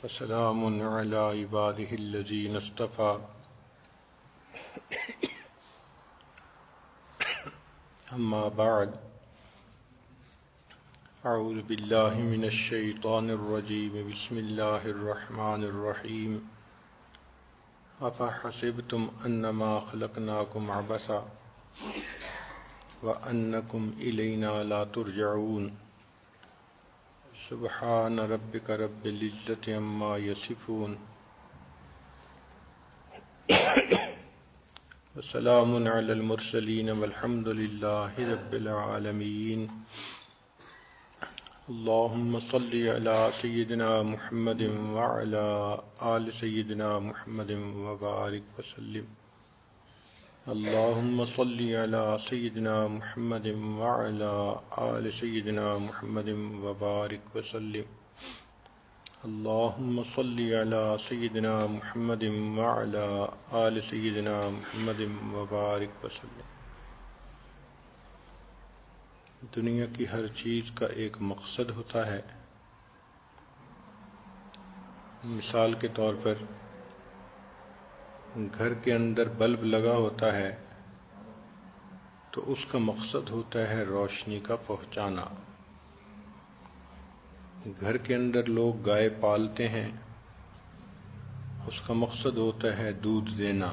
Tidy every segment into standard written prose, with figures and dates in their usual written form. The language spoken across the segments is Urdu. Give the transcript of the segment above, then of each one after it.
وسلام على عباده الذين اصطفى أما بعد أعوذ بالله من الشيطان الرجيم بسم الله الرحمن الرحيم أفحسبتم أنما خلقناكم عبثا وأنكم إلينا لا ترجعون سبحان ربك رب العزة عما يصفون وسلام على المرسلين والحمد لله رب العالمين اللهم صل على سيدنا محمد وعلى آل سيدنا محمد وبارك وسلم اللهم صل على سيدنا محمد وعلى آل سيدنا محمد وبارك وسلم اللهم صل على سيدنا محمد وعلى آل سيدنا محمد وبارك وسلم۔ دنیا کی ہر چیز کا ایک مقصد ہوتا ہے۔ مثال کے طور پر گھر کے اندر بلب لگا ہوتا ہے تو اس کا مقصد ہوتا ہے روشنی کا پہنچانا۔ گھر کے اندر لوگ گائے پالتے ہیں، اس کا مقصد ہوتا ہے دودھ دینا۔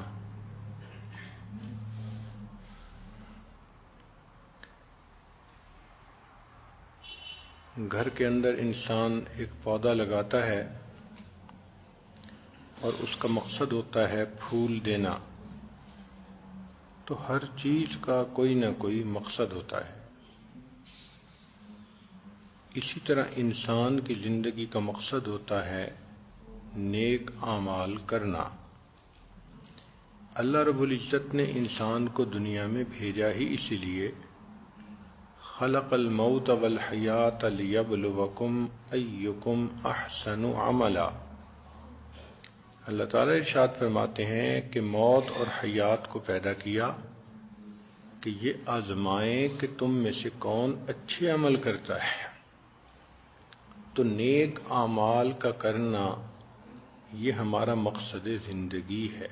گھر کے اندر انسان ایک پودا لگاتا ہے اور اس کا مقصد ہوتا ہے پھول دینا۔ تو ہر چیز کا کوئی نہ کوئی مقصد ہوتا ہے۔ اسی طرح انسان کی زندگی کا مقصد ہوتا ہے نیک اعمال کرنا۔ اللہ رب العزت نے انسان کو دنیا میں بھیجا ہی اسی لیے خلق الموت والحیات لیبلوکم ایکم احسن عملا۔ اللہ تعالیٰ ارشاد فرماتے ہیں کہ موت اور حیات کو پیدا کیا کہ یہ آزمائیں کہ تم میں سے کون اچھے عمل کرتا ہے۔ تو نیک اعمال کا کرنا یہ ہمارا مقصد زندگی ہے۔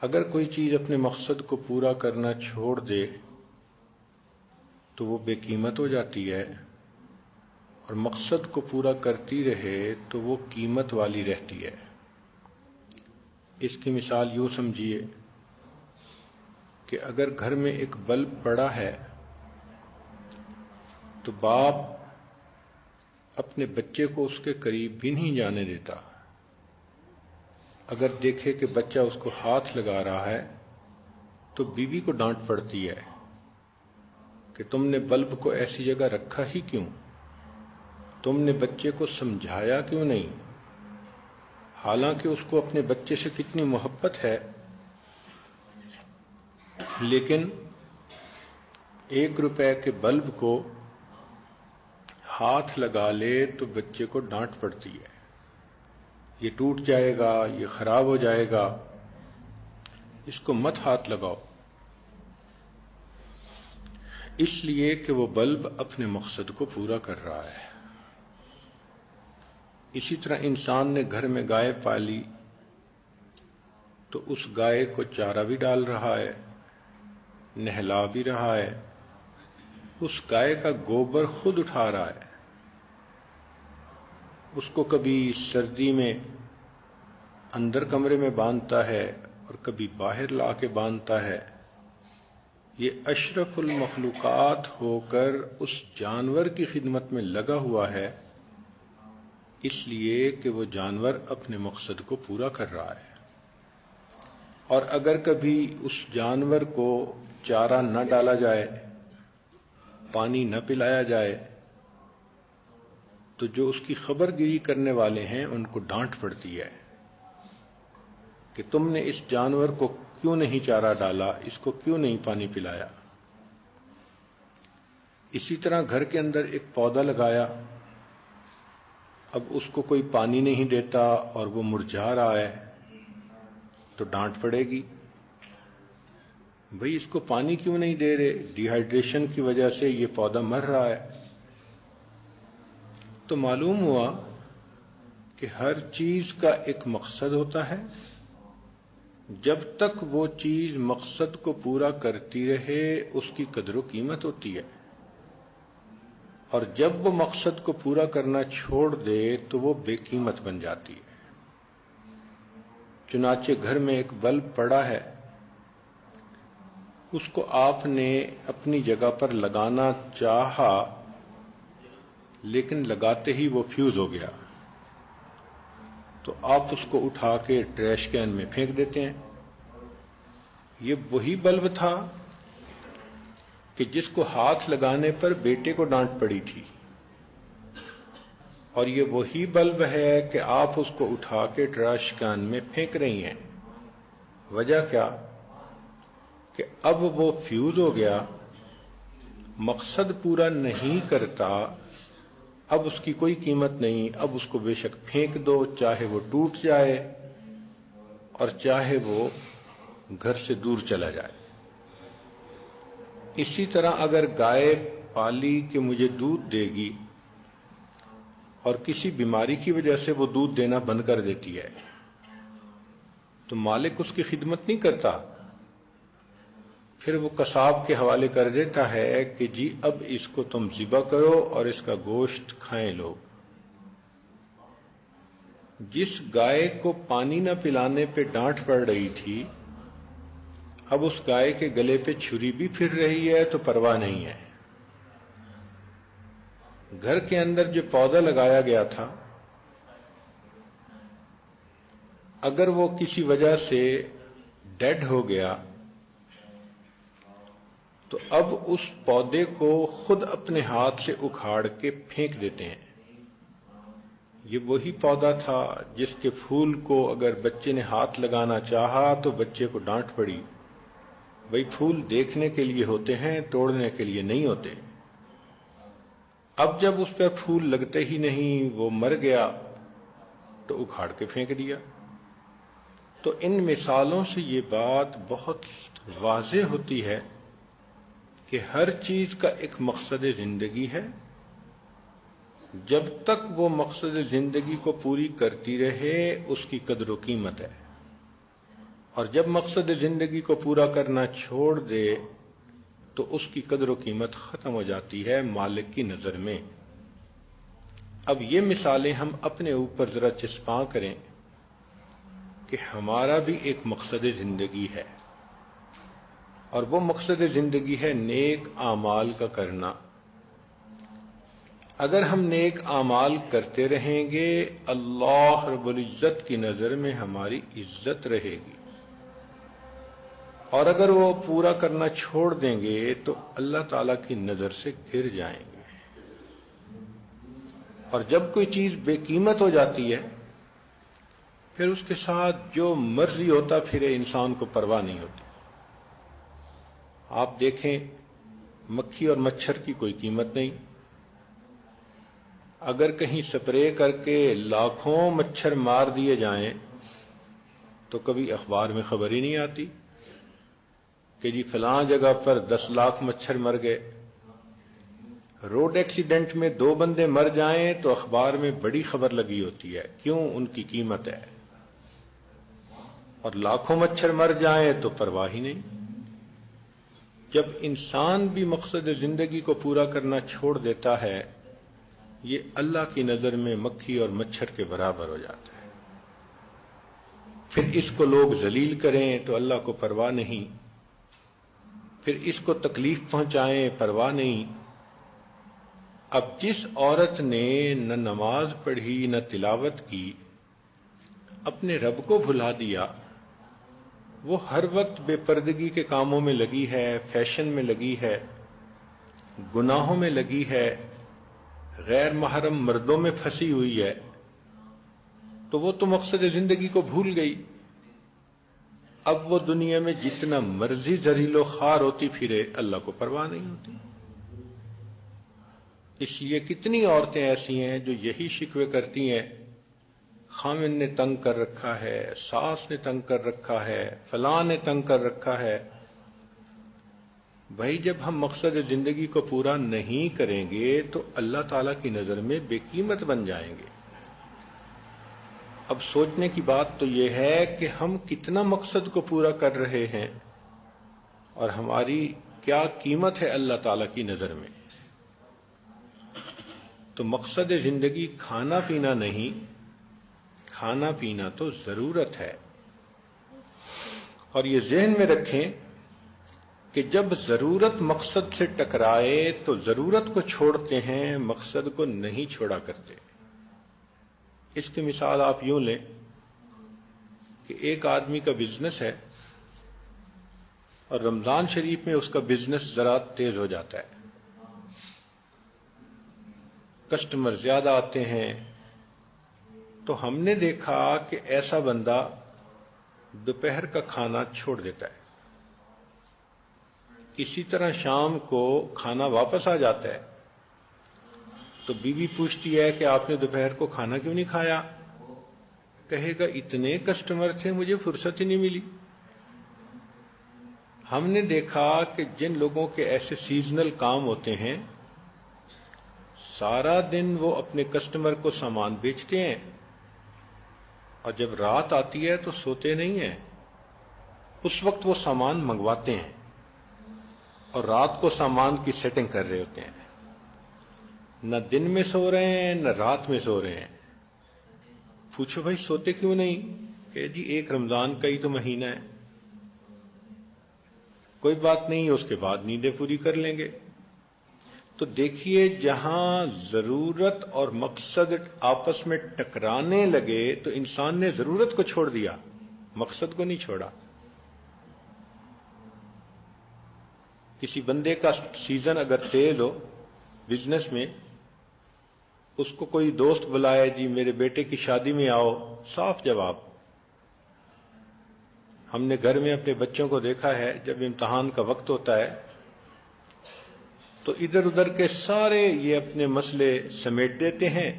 اگر کوئی چیز اپنے مقصد کو پورا کرنا چھوڑ دے تو وہ بے قیمت ہو جاتی ہے، اور مقصد کو پورا کرتی رہے تو وہ قیمت والی رہتی ہے۔ اس کی مثال یوں سمجھیے کہ اگر گھر میں ایک بلب پڑا ہے تو باپ اپنے بچے کو اس کے قریب بھی نہیں جانے دیتا۔ اگر دیکھے کہ بچہ اس کو ہاتھ لگا رہا ہے تو بیوی کو ڈانٹ پڑتی ہے کہ تم نے بلب کو ایسی جگہ رکھا ہی کیوں؟ تم نے بچے کو سمجھایا کیوں نہیں؟ حالانکہ اس کو اپنے بچے سے کتنی محبت ہے، لیکن 1 روپے کے بلب کو ہاتھ لگا لے تو بچے کو ڈانٹ پڑتی ہے، یہ ٹوٹ جائے گا، یہ خراب ہو جائے گا، اس کو مت ہاتھ لگاؤ۔ اس لیے کہ وہ بلب اپنے مقصد کو پورا کر رہا ہے۔ اسی طرح انسان نے گھر میں گائے پالی تو اس گائے کو چارہ بھی ڈال رہا ہے، نہلا بھی رہا ہے، اس گائے کا گوبر خود اٹھا رہا ہے، اس کو کبھی سردی میں اندر کمرے میں باندھتا ہے اور کبھی باہر لا کے باندھتا ہے۔ یہ اشرف المخلوقات ہو کر اس جانور کی خدمت میں لگا ہوا ہے، اس لیے کہ وہ جانور اپنے مقصد کو پورا کر رہا ہے۔ اور اگر کبھی اس جانور کو چارہ نہ ڈالا جائے، پانی نہ پلایا جائے، تو جو اس کی خبر گیری کرنے والے ہیں ان کو ڈانٹ پڑتی ہے کہ تم نے اس جانور کو کیوں نہیں چارہ ڈالا، اس کو کیوں نہیں پانی پلایا۔ اسی طرح گھر کے اندر ایک پودا لگایا، اب اس کو کوئی پانی نہیں دیتا اور وہ مرجھا رہا ہے تو ڈانٹ پڑے گی، بھئی اس کو پانی کیوں نہیں دے رہے؟ ڈی ہائیڈریشن کی وجہ سے یہ پودا مر رہا ہے۔ تو معلوم ہوا کہ ہر چیز کا ایک مقصد ہوتا ہے، جب تک وہ چیز مقصد کو پورا کرتی رہے اس کی قدر و قیمت ہوتی ہے، اور جب وہ مقصد کو پورا کرنا چھوڑ دے تو وہ بے قیمت بن جاتی ہے۔ چنانچہ گھر میں ایک بلب پڑا ہے، اس کو آپ نے اپنی جگہ پر لگانا چاہا لیکن لگاتے ہی وہ فیوز ہو گیا، تو آپ اس کو اٹھا کے ٹریش کین میں پھینک دیتے ہیں۔ یہ وہی بلب تھا کہ جس کو ہاتھ لگانے پر بیٹے کو ڈانٹ پڑی تھی، اور یہ وہی بلب ہے کہ آپ اس کو اٹھا کے ٹریش کین میں پھینک رہی ہیں۔ وجہ کیا؟ کہ اب وہ فیوز ہو گیا، مقصد پورا نہیں کرتا، اب اس کی کوئی قیمت نہیں، اب اس کو بے شک پھینک دو، چاہے وہ ٹوٹ جائے اور چاہے وہ گھر سے دور چلا جائے۔ اسی طرح اگر گائے پالی کہ مجھے دودھ دے گی اور کسی بیماری کی وجہ سے وہ دودھ دینا بند کر دیتی ہے تو مالک اس کی خدمت نہیں کرتا، پھر وہ قصاب کے حوالے کر دیتا ہے کہ جی اب اس کو تم ذبح کرو اور اس کا گوشت کھائیں لوگ۔ جس گائے کو پانی نہ پلانے پہ ڈانٹ پڑ رہی تھی، اب اس گائے کے گلے پہ چھری بھی پھر رہی ہے تو پرواہ نہیں ہے۔ گھر کے اندر جو پودا لگایا گیا تھا، اگر وہ کسی وجہ سے ڈیڈ ہو گیا تو اب اس پودے کو خود اپنے ہاتھ سے اکھاڑ کے پھینک دیتے ہیں۔ یہ وہی پودا تھا جس کے پھول کو اگر بچے نے ہاتھ لگانا چاہا تو بچے کو ڈانٹ پڑی، وہی پھول دیکھنے کے لیے ہوتے ہیں، توڑنے کے لیے نہیں ہوتے۔ اب جب اس پر پھول لگتے ہی نہیں، وہ مر گیا تو اکھاڑ کے پھینک دیا۔ تو ان مثالوں سے یہ بات بہت واضح ہوتی ہے کہ ہر چیز کا ایک مقصد زندگی ہے، جب تک وہ مقصد زندگی کو پوری کرتی رہے اس کی قدر و قیمت ہے، اور جب مقصد زندگی کو پورا کرنا چھوڑ دے تو اس کی قدر و قیمت ختم ہو جاتی ہے مالک کی نظر میں۔ اب یہ مثالیں ہم اپنے اوپر ذرا چسپاں کریں کہ ہمارا بھی ایک مقصد زندگی ہے، اور وہ مقصد زندگی ہے نیک اعمال کا کرنا۔ اگر ہم نیک اعمال کرتے رہیں گے، اللہ رب العزت کی نظر میں ہماری عزت رہے گی، اور اگر وہ پورا کرنا چھوڑ دیں گے تو اللہ تعالی کی نظر سے گر جائیں گے۔ اور جب کوئی چیز بے قیمت ہو جاتی ہے، پھر اس کے ساتھ جو مرضی ہوتا پھرے انسان کو پرواہ نہیں ہوتی۔ آپ دیکھیں، مکھی اور مچھر کی کوئی قیمت نہیں، اگر کہیں سپرے کر کے لاکھوں مچھر مار دیے جائیں تو کبھی اخبار میں خبر ہی نہیں آتی کہ جی فلاں جگہ پر 10 لاکھ مچھر مر گئے۔ روڈ ایکسیڈنٹ میں 2 بندے مر جائیں تو اخبار میں بڑی خبر لگی ہوتی ہے، کیوں؟ ان کی قیمت ہے۔ اور لاکھوں مچھر مر جائیں تو پرواہ ہی نہیں۔ جب انسان بھی مقصد زندگی کو پورا کرنا چھوڑ دیتا ہے، یہ اللہ کی نظر میں مکھی اور مچھر کے برابر ہو جاتا ہے۔ پھر اس کو لوگ ذلیل کریں تو اللہ کو پرواہ نہیں، پھر اس کو تکلیف پہنچائیں پرواہ نہیں۔ اب جس عورت نے نہ نماز پڑھی نہ تلاوت کی، اپنے رب کو بھلا دیا، وہ ہر وقت بے پردگی کے کاموں میں لگی ہے، فیشن میں لگی ہے، گناہوں میں لگی ہے، غیر محرم مردوں میں پھنسی ہوئی ہے، تو وہ تو مقصد زندگی کو بھول گئی۔ اب وہ دنیا میں جتنا مرضی ذلیل و خوار ہوتی پھرے، اللہ کو پرواہ نہیں ہوتی۔ اس لیے کتنی عورتیں ایسی ہیں جو یہی شکوے کرتی ہیں، خامن نے تنگ کر رکھا ہے، ساس نے تنگ کر رکھا ہے، فلاں نے تنگ کر رکھا ہے۔ بھائی جب ہم مقصد زندگی کو پورا نہیں کریں گے تو اللہ تعالی کی نظر میں بے قیمت بن جائیں گے۔ اب سوچنے کی بات تو یہ ہے کہ ہم کتنا مقصد کو پورا کر رہے ہیں اور ہماری کیا قیمت ہے اللہ تعالی کی نظر میں. تو مقصد زندگی کھانا پینا نہیں، کھانا پینا تو ضرورت ہے. اور یہ ذہن میں رکھیں کہ جب ضرورت مقصد سے ٹکرائے تو ضرورت کو چھوڑتے ہیں، مقصد کو نہیں چھوڑا کرتے. اس کی مثال آپ یوں لیں کہ ایک آدمی کا بزنس ہے اور رمضان شریف میں اس کا بزنس ذرا تیز ہو جاتا ہے، کسٹمر زیادہ آتے ہیں، تو ہم نے دیکھا کہ ایسا بندہ دوپہر کا کھانا چھوڑ دیتا ہے. اسی طرح شام کو کھانا واپس آ جاتا ہے تو بیوی پوچھتی ہے کہ آپ نے دوپہر کو کھانا کیوں نہیں کھایا؟ کہے گا اتنے کسٹمر تھے مجھے فرصت ہی نہیں ملی. ہم نے دیکھا کہ جن لوگوں کے ایسے سیزنل کام ہوتے ہیں، سارا دن وہ اپنے کسٹمر کو سامان بیچتے ہیں اور جب رات آتی ہے تو سوتے نہیں ہیں، اس وقت وہ سامان منگواتے ہیں اور رات کو سامان کی سیٹنگ کر رہے ہوتے ہیں. نہ دن میں سو رہے ہیں نہ رات میں سو رہے ہیں. پوچھو بھائی سوتے کیوں نہیں؟ کہ جی ایک رمضان کا ہی تو مہینہ ہے، کوئی بات نہیں، اس کے بعد نیندیں پوری کر لیں گے. تو دیکھیے جہاں ضرورت اور مقصد آپس میں ٹکرانے لگے تو انسان نے ضرورت کو چھوڑ دیا، مقصد کو نہیں چھوڑا. کسی بندے کا سیزن اگر تیز ہو بزنس میں، اس کو کوئی دوست بلائے جی میرے بیٹے کی شادی میں آؤ، صاف جواب. ہم نے گھر میں اپنے بچوں کو دیکھا ہے جب امتحان کا وقت ہوتا ہے تو ادھر ادھر کے سارے یہ اپنے مسئلے سمیٹ دیتے ہیں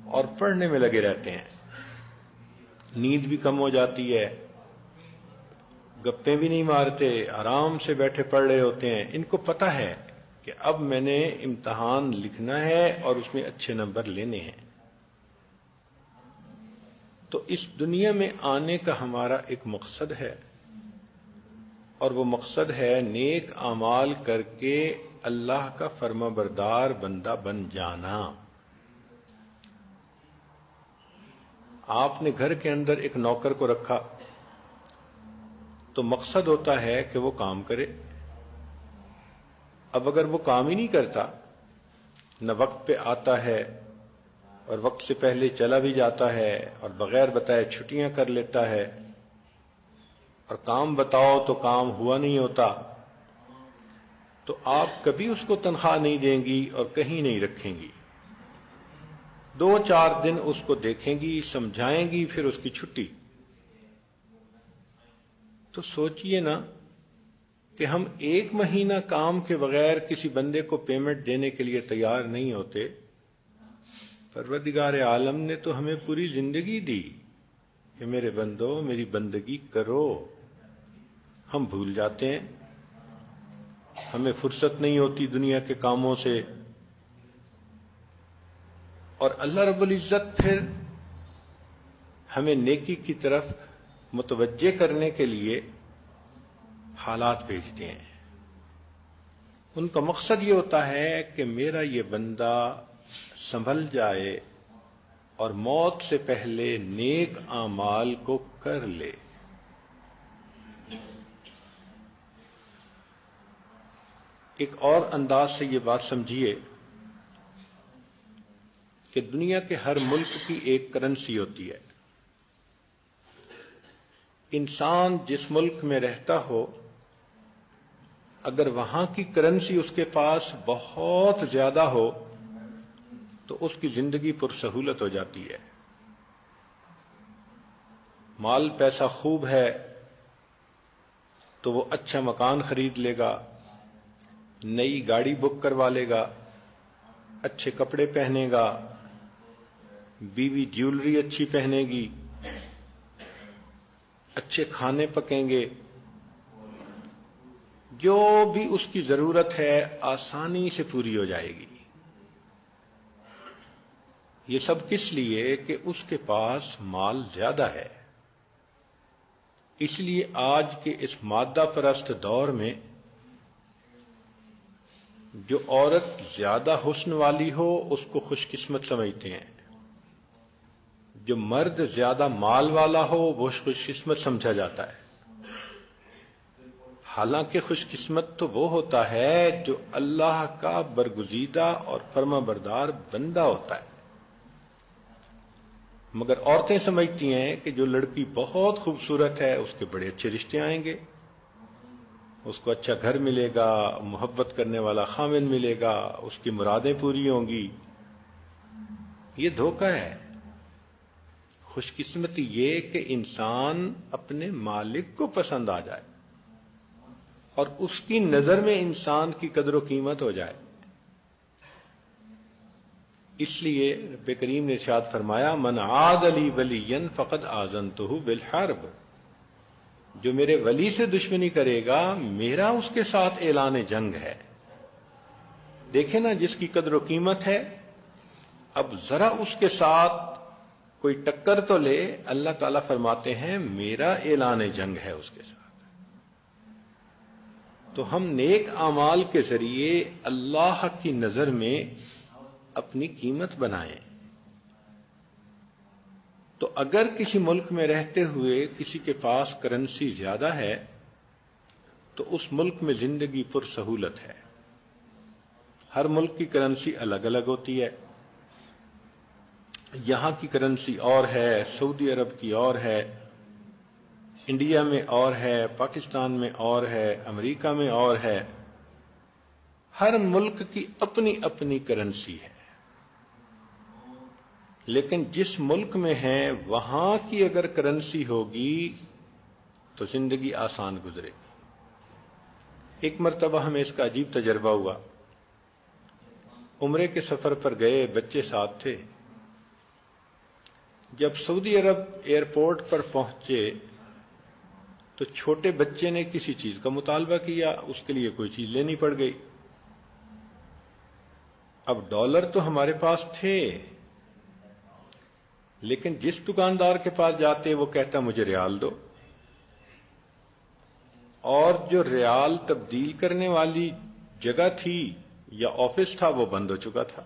اور پڑھنے میں لگے رہتے ہیں. نیند بھی کم ہو جاتی ہے، گپیں بھی نہیں مارتے، آرام سے بیٹھے پڑھ رہے ہوتے ہیں. ان کو پتہ ہے کہ اب میں نے امتحان لکھنا ہے اور اس میں اچھے نمبر لینے ہیں. تو اس دنیا میں آنے کا ہمارا ایک مقصد ہے اور وہ مقصد ہے نیک اعمال کر کے اللہ کا فرما بردار بندہ بن جانا. آپ نے گھر کے اندر ایک نوکر کو رکھا تو مقصد ہوتا ہے کہ وہ کام کرے. اب اگر وہ کام ہی نہیں کرتا، نہ وقت پہ آتا ہے اور وقت سے پہلے چلا بھی جاتا ہے اور بغیر بتائے چھٹیاں کر لیتا ہے اور کام بتاؤ تو کام ہوا نہیں ہوتا، تو آپ کبھی اس کو تنخواہ نہیں دیں گی اور کہیں نہیں رکھیں گی. 2-4 دن اس کو دیکھیں گی، سمجھائیں گی، پھر اس کی چھٹی. تو سوچئے نا کہ ہم 1 مہینہ کام کے بغیر کسی بندے کو پیمنٹ دینے کے لیے تیار نہیں ہوتے. پروردگار عالم نے تو ہمیں پوری زندگی دی کہ میرے بندو میری بندگی کرو. ہم بھول جاتے ہیں، ہمیں فرصت نہیں ہوتی دنیا کے کاموں سے، اور اللہ رب العزت پھر ہمیں نیکی کی طرف متوجہ کرنے کے لیے حالات بھیجتے ہیں. ان کا مقصد یہ ہوتا ہے کہ میرا یہ بندہ سنبھل جائے اور موت سے پہلے نیک اعمال کو کر لے. ایک اور انداز سے یہ بات سمجھیے کہ دنیا کے ہر ملک کی ایک کرنسی ہوتی ہے. انسان جس ملک میں رہتا ہو، اگر وہاں کی کرنسی اس کے پاس بہت زیادہ ہو تو اس کی زندگی پرسہولت ہو جاتی ہے. مال پیسہ خوب ہے تو وہ اچھا مکان خرید لے گا، نئی گاڑی بک کروا لے گا، اچھے کپڑے پہنے گا، بیوی جیولری اچھی پہنے گی، اچھے کھانے پکیں گے، جو بھی اس کی ضرورت ہے آسانی سے پوری ہو جائے گی. یہ سب کس لیے کہ اس کے پاس مال زیادہ ہے. اس لیے آج کے اس مادہ پرست دور میں جو عورت زیادہ حسن والی ہو اس کو خوش قسمت سمجھتے ہیں، جو مرد زیادہ مال والا ہو وہ خوش قسمت سمجھا جاتا ہے. حالانکہ خوش قسمت تو وہ ہوتا ہے جو اللہ کا برگزیدہ اور فرما بردار بندہ ہوتا ہے. مگر عورتیں سمجھتی ہیں کہ جو لڑکی بہت خوبصورت ہے اس کے بڑے اچھے رشتے آئیں گے، اس کو اچھا گھر ملے گا، محبت کرنے والا خامن ملے گا، اس کی مرادیں پوری ہوں گی. یہ دھوکہ ہے. خوش قسمتی یہ کہ انسان اپنے مالک کو پسند آ جائے اور اس کی نظر میں انسان کی قدر و قیمت ہو جائے. اس لیے رب کریم نے ارشاد فرمایا من عاد لی ولیا فقد آذنتہ بالحرب، جو میرے ولی سے دشمنی کرے گا میرا اس کے ساتھ اعلان جنگ ہے. دیکھیں نا جس کی قدر و قیمت ہے، اب ذرا اس کے ساتھ کوئی ٹکر تو لے، اللہ تعالیٰ فرماتے ہیں میرا اعلان جنگ ہے اس کے ساتھ. تو ہم نیک اعمال کے ذریعے اللہ کی نظر میں اپنی قیمت بنائیں. تو اگر کسی ملک میں رہتے ہوئے کسی کے پاس کرنسی زیادہ ہے تو اس ملک میں زندگی پر سہولت ہے. ہر ملک کی کرنسی الگ الگ ہوتی ہے. یہاں کی کرنسی اور ہے، سعودی عرب کی اور ہے، انڈیا میں اور ہے، پاکستان میں اور ہے، امریکہ میں اور ہے. ہر ملک کی اپنی اپنی کرنسی ہے. لیکن جس ملک میں ہیں وہاں کی اگر کرنسی ہوگی تو زندگی آسان گزرے گی. ایک مرتبہ ہمیں اس کا عجیب تجربہ ہوا. عمرے کے سفر پر گئے، بچے ساتھ تھے. جب سعودی عرب ایئرپورٹ پر پہنچے تو چھوٹے بچے نے کسی چیز کا مطالبہ کیا، اس کے لیے کوئی چیز لینی پڑ گئی. اب ڈالر تو ہمارے پاس تھے، لیکن جس دکاندار کے پاس جاتے وہ کہتا مجھے ریال دو، اور جو ریال تبدیل کرنے والی جگہ تھی یا آفس تھا وہ بند ہو چکا تھا.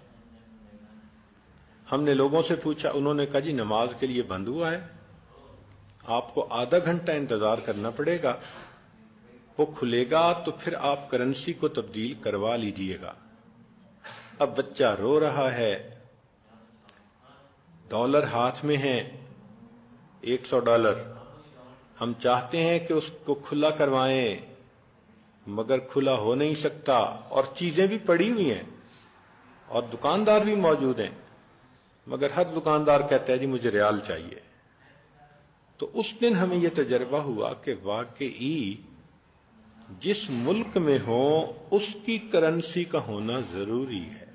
ہم نے لوگوں سے پوچھا، انہوں نے کہا جی نماز کے لیے بند ہوا ہے، آپ کو آدھا گھنٹہ انتظار کرنا پڑے گا، وہ کھلے گا تو پھر آپ کرنسی کو تبدیل کروا لیجئے گا. اب بچہ رو رہا ہے، ڈالر ہاتھ میں ہیں، $100. ہم چاہتے ہیں کہ اس کو کھلا کروائیں مگر کھلا ہو نہیں سکتا، اور چیزیں بھی پڑی ہوئی ہیں اور دکاندار بھی موجود ہیں، مگر ہر دکاندار کہتا ہے جی مجھے ریال چاہیے. تو اس دن ہمیں یہ تجربہ ہوا کہ واقعی جس ملک میں ہو اس کی کرنسی کا ہونا ضروری ہے.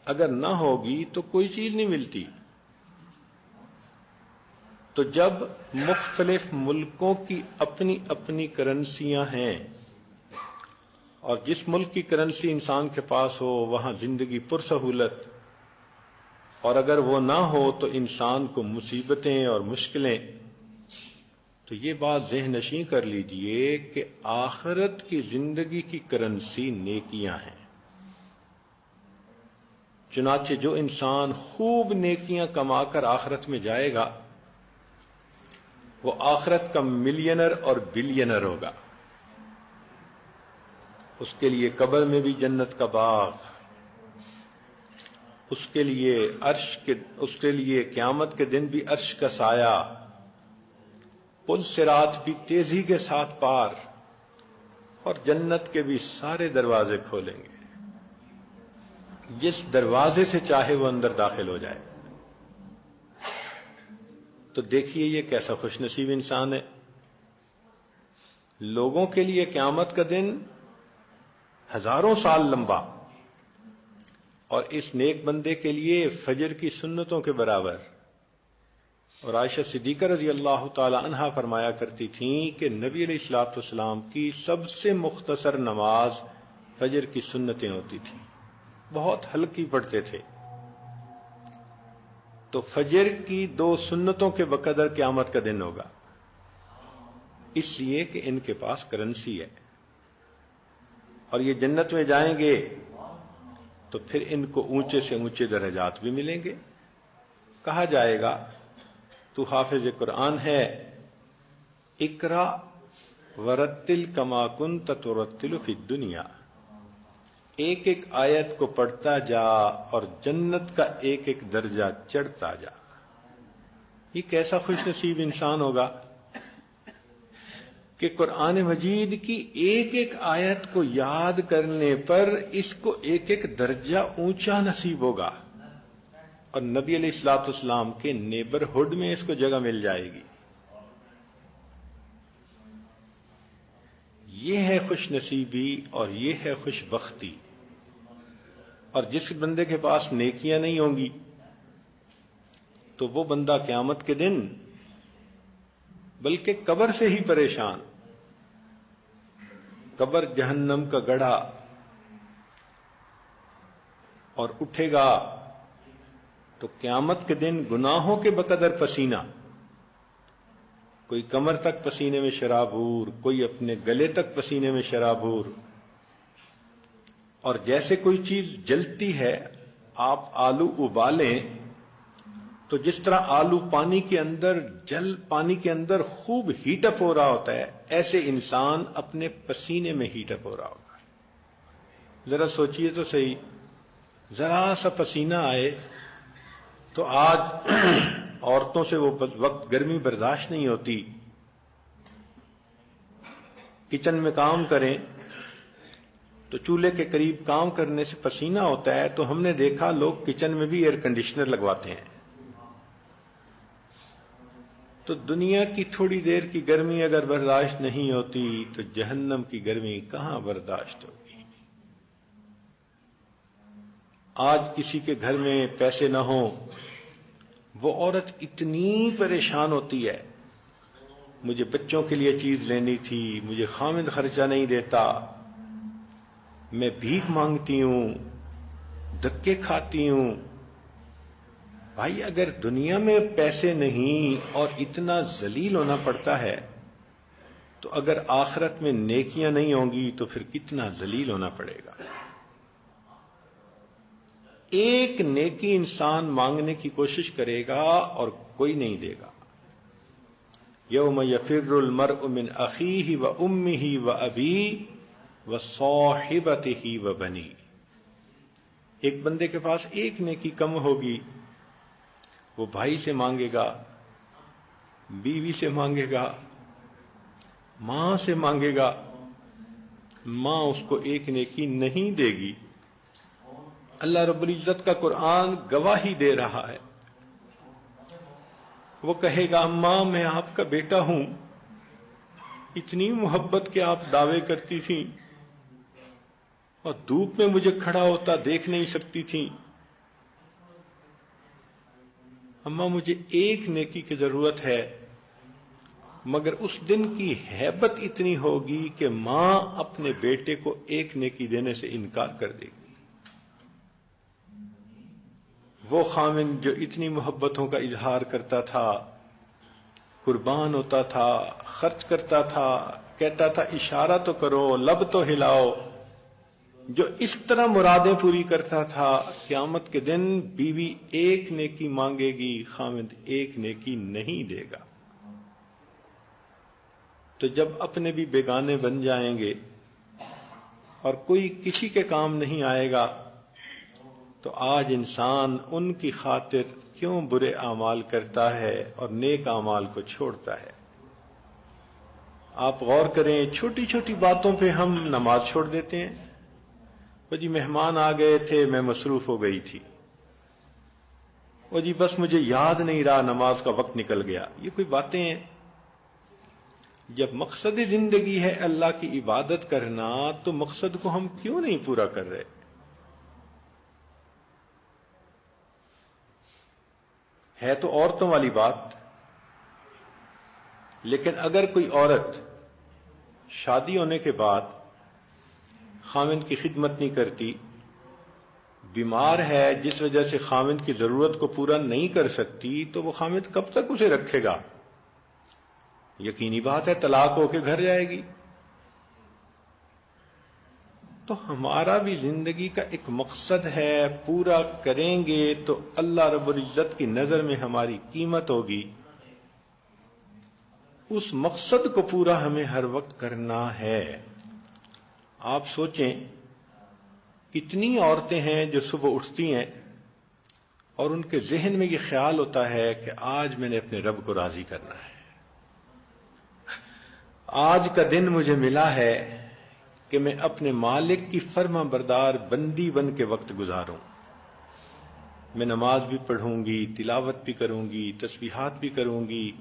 اگر نہ ہوگی تو کوئی چیز نہیں ملتی. تو جب مختلف ملکوں کی اپنی اپنی کرنسیاں ہیں اور جس ملک کی کرنسی انسان کے پاس ہو وہاں زندگی پرسہولت، اور اگر وہ نہ ہو تو انسان کو مصیبتیں اور مشکلیں، تو یہ بات ذہن نشین کر لیجئے کہ آخرت کی زندگی کی کرنسی نیکیاں ہیں. چنانچہ جو انسان خوب نیکیاں کما کر آخرت میں جائے گا وہ آخرت کا ملینر اور بلینر ہوگا. اس کے لیے قبر میں بھی جنت کا باغ، اس کے لیے قیامت کے دن بھی عرش کا سایہ، پل صراط بھی تیزی کے ساتھ پار، اور جنت کے بھی سارے دروازے کھولیں گے. جس دروازے سے چاہے وہ اندر داخل ہو جائے. تو دیکھیے یہ کیسا خوش نصیب انسان ہے. لوگوں کے لیے قیامت کا دن ہزاروں سال لمبا، اور اس نیک بندے کے لیے فجر کی سنتوں کے برابر. اور عائشہ صدیقہ رضی اللہ تعالی عنہا فرمایا کرتی تھیں کہ نبی علیہ الصلوۃ والسلام کی سب سے مختصر نماز فجر کی سنتیں ہوتی تھیں. بہت ہلکی پڑھتے تھے، تو فجر کی 2 سنتوں کے بقدر قیامت کا دن ہوگا، اس لیے کہ ان کے پاس کرنسی ہے، اور یہ جنت میں جائیں گے تو پھر ان کو اونچے سے اونچے درجات بھی ملیں گے. کہا جائے گا تو حافظ قرآن ہے، اقرا ورتل کما کنت ترتل فی الدنیا، ایک ایک آیت کو پڑھتا جا اور جنت کا ایک ایک درجہ چڑھتا جا. یہ کیسا خوش نصیب انسان ہوگا کہ قرآن مجید کی ایک ایک آیت کو یاد کرنے پر اس کو ایک ایک درجہ اونچا نصیب ہوگا، اور نبی علیہ الصلوۃ والسلام کے نیبرہڈ میں اس کو جگہ مل جائے گی. یہ ہے خوش نصیبی اور یہ ہے خوش بختی. اور جس بندے کے پاس نیکیاں نہیں ہوں گی تو وہ بندہ قیامت کے دن بلکہ قبر سے ہی پریشان. قبر جہنم کا گڑھا، اور اٹھے گا تو قیامت کے دن گناہوں کے بقدر پسینہ، کوئی کمر تک پسینے میں شرابور، کوئی اپنے گلے تک پسینے میں شرابور. اور جیسے کوئی چیز جلتی ہے، آپ آلو ابالیں تو جس طرح آلو پانی کے اندر خوب ہیٹ اپ ہو رہا ہوتا ہے، ایسے انسان اپنے پسینے میں ہیٹ اپ ہو رہا ہوگا. ذرا سوچئے تو صحیح، ذرا سا پسینہ آئے تو آج عورتوں سے وہ وقت گرمی برداشت نہیں ہوتی، کچن میں کام کریں تو چولہے کے قریب کام کرنے سے پسینہ ہوتا ہے، تو ہم نے دیکھا لوگ کچن میں بھی ایئر کنڈیشنر لگواتے ہیں. تو دنیا کی تھوڑی دیر کی گرمی اگر برداشت نہیں ہوتی تو جہنم کی گرمی کہاں برداشت ہوگی. آج کسی کے گھر میں پیسے نہ ہوں، وہ عورت اتنی پریشان ہوتی ہے، مجھے بچوں کے لیے چیز لینی تھی، مجھے خامد خرچہ نہیں دیتا، میں بھیک مانگتی ہوں، دھکے کھاتی ہوں. بھائی اگر دنیا میں پیسے نہیں اور اتنا ذلیل ہونا پڑتا ہے تو اگر آخرت میں نیکیاں نہیں ہوں گی تو پھر کتنا ذلیل ہونا پڑے گا. ایک نیکی انسان مانگنے کی کوشش کرے گا اور کوئی نہیں دے گا. یوم یفر المرء من اخیہ و امہ و ابیہ و صاحبتہ و بنیہ. ایک بندے کے پاس ایک نیکی کم ہوگی، وہ بھائی سے مانگے گا، بیوی سے مانگے گا، ماں سے مانگے گا. ماں اس کو ایک نیکی نہیں دے گی. اللہ رب العزت کا قرآن گواہی دے رہا ہے. وہ کہے گا ماں میں آپ کا بیٹا ہوں، اتنی محبت کے آپ دعوے کرتی تھیں اور دھوپ میں مجھے کھڑا ہوتا دیکھ نہیں سکتی تھیں. اماں مجھے ایک نیکی کی ضرورت ہے. مگر اس دن کی ہیبت اتنی ہوگی کہ ماں اپنے بیٹے کو ایک نیکی دینے سے انکار کر دے گی. وہ خامن جو اتنی محبتوں کا اظہار کرتا تھا، قربان ہوتا تھا، خرچ کرتا تھا، کہتا تھا اشارہ تو کرو، لب تو ہلاؤ، جو اس طرح مرادیں پوری کرتا تھا، قیامت کے دن بیوی ایک نیکی مانگے گی، خامد ایک نیکی نہیں دے گا. تو جب اپنے بھی بیگانے بن جائیں گے اور کوئی کسی کے کام نہیں آئے گا تو آج انسان ان کی خاطر کیوں برے اعمال کرتا ہے اور نیک اعمال کو چھوڑتا ہے. آپ غور کریں، چھوٹی چھوٹی باتوں پہ ہم نماز چھوڑ دیتے ہیں. وہ جی مہمان آ گئے تھے، میں مصروف ہو گئی تھی. وہ جی بس مجھے یاد نہیں رہا، نماز کا وقت نکل گیا. یہ کوئی باتیں ہیں؟ جب مقصد زندگی ہے اللہ کی عبادت کرنا تو مقصد کو ہم کیوں نہیں پورا کر رہے؟ ہے تو عورتوں والی بات، لیکن اگر کوئی عورت شادی ہونے کے بعد خاوند کی خدمت نہیں کرتی، بیمار ہے جس وجہ سے خامد کی ضرورت کو پورا نہیں کر سکتی تو وہ خامد کب تک اسے رکھے گا؟ یقینی بات ہے طلاق ہو کے گھر جائے گی۔ تو ہمارا بھی زندگی کا ایک مقصد ہے، پورا کریں گے تو اللہ رب العزت کی نظر میں ہماری قیمت ہوگی۔ اس مقصد کو پورا ہمیں ہر وقت کرنا ہے۔ آپ سوچیں کتنی عورتیں ہیں جو صبح اٹھتی ہیں اور ان کے ذہن میں یہ خیال ہوتا ہے کہ آج میں نے اپنے رب کو راضی کرنا ہے، آج کا دن مجھے ملا ہے کہ میں اپنے مالک کی فرما بردار بندی بن کے وقت گزاروں، میں نماز بھی پڑھوں گی، تلاوت بھی کروں گی، تسبیحات بھی کروں گی،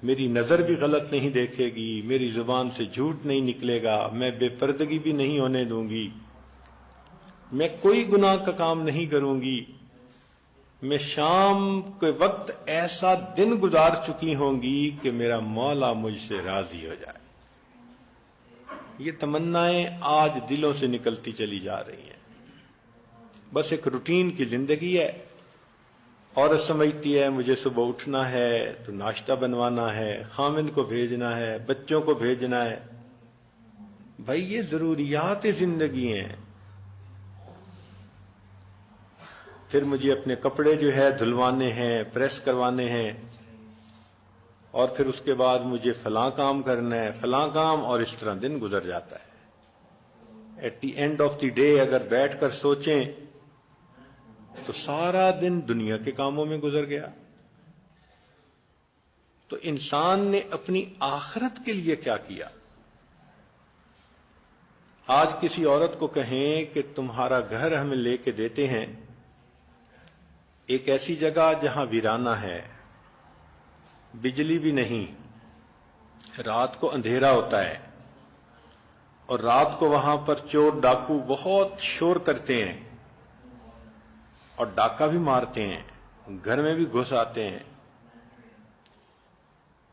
میری نظر بھی غلط نہیں دیکھے گی، میری زبان سے جھوٹ نہیں نکلے گا، میں بے پردگی بھی نہیں ہونے دوں گی، میں کوئی گناہ کا کام نہیں کروں گی، میں شام کے وقت ایسا دن گزار چکی ہوں گی کہ میرا مولا مجھ سے راضی ہو جائے۔ یہ تمنائیں آج دلوں سے نکلتی چلی جا رہی ہیں۔ بس ایک روٹین کی زندگی ہے۔ عورت سمجھتی ہے مجھے صبح اٹھنا ہے تو ناشتہ بنوانا ہے، خامند کو بھیجنا ہے، بچوں کو بھیجنا ہے۔ بھائی یہ ضروریات زندگی ہیں۔ پھر مجھے اپنے کپڑے جو ہے دھلوانے ہیں، پریس کروانے ہیں، اور پھر اس کے بعد مجھے فلاں کام کرنا ہے، فلاں کام، اور اس طرح دن گزر جاتا ہے۔ At the end of the day اگر بیٹھ کر سوچیں تو سارا دن دنیا کے کاموں میں گزر گیا۔ تو انسان نے اپنی آخرت کے لیے کیا کیا؟ آج کسی عورت کو کہیں کہ تمہارا گھر ہمیں لے کے دیتے ہیں ایک ایسی جگہ جہاں ویرانہ ہے، بجلی بھی نہیں، رات کو اندھیرا ہوتا ہے، اور رات کو وہاں پر چور ڈاکو بہت شور کرتے ہیں اور ڈاکہ بھی مارتے ہیں، گھر میں بھی گھس آتے ہیں،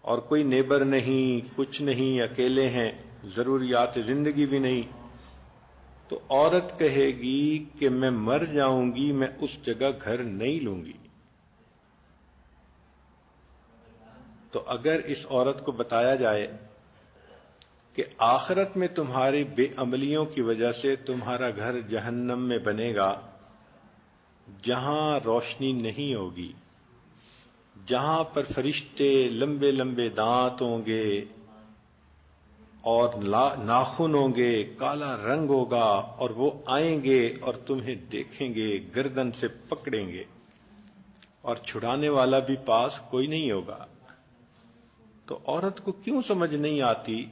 اور کوئی نیبر نہیں، کچھ نہیں، اکیلے ہیں، ضروریات زندگی بھی نہیں، تو عورت کہے گی کہ میں مر جاؤں گی، میں اس جگہ گھر نہیں لوں گی۔ تو اگر اس عورت کو بتایا جائے کہ آخرت میں تمہاری بے عملیوں کی وجہ سے تمہارا گھر جہنم میں بنے گا، جہاں روشنی نہیں ہوگی، جہاں پر فرشتے لمبے لمبے دانت ہوں گے اور ناخن ہوں گے، کالا رنگ ہوگا، اور وہ آئیں گے اور تمہیں دیکھیں گے، گردن سے پکڑیں گے، اور چھڑانے والا بھی پاس کوئی نہیں ہوگا، تو عورت کو کیوں سمجھ نہیں آتی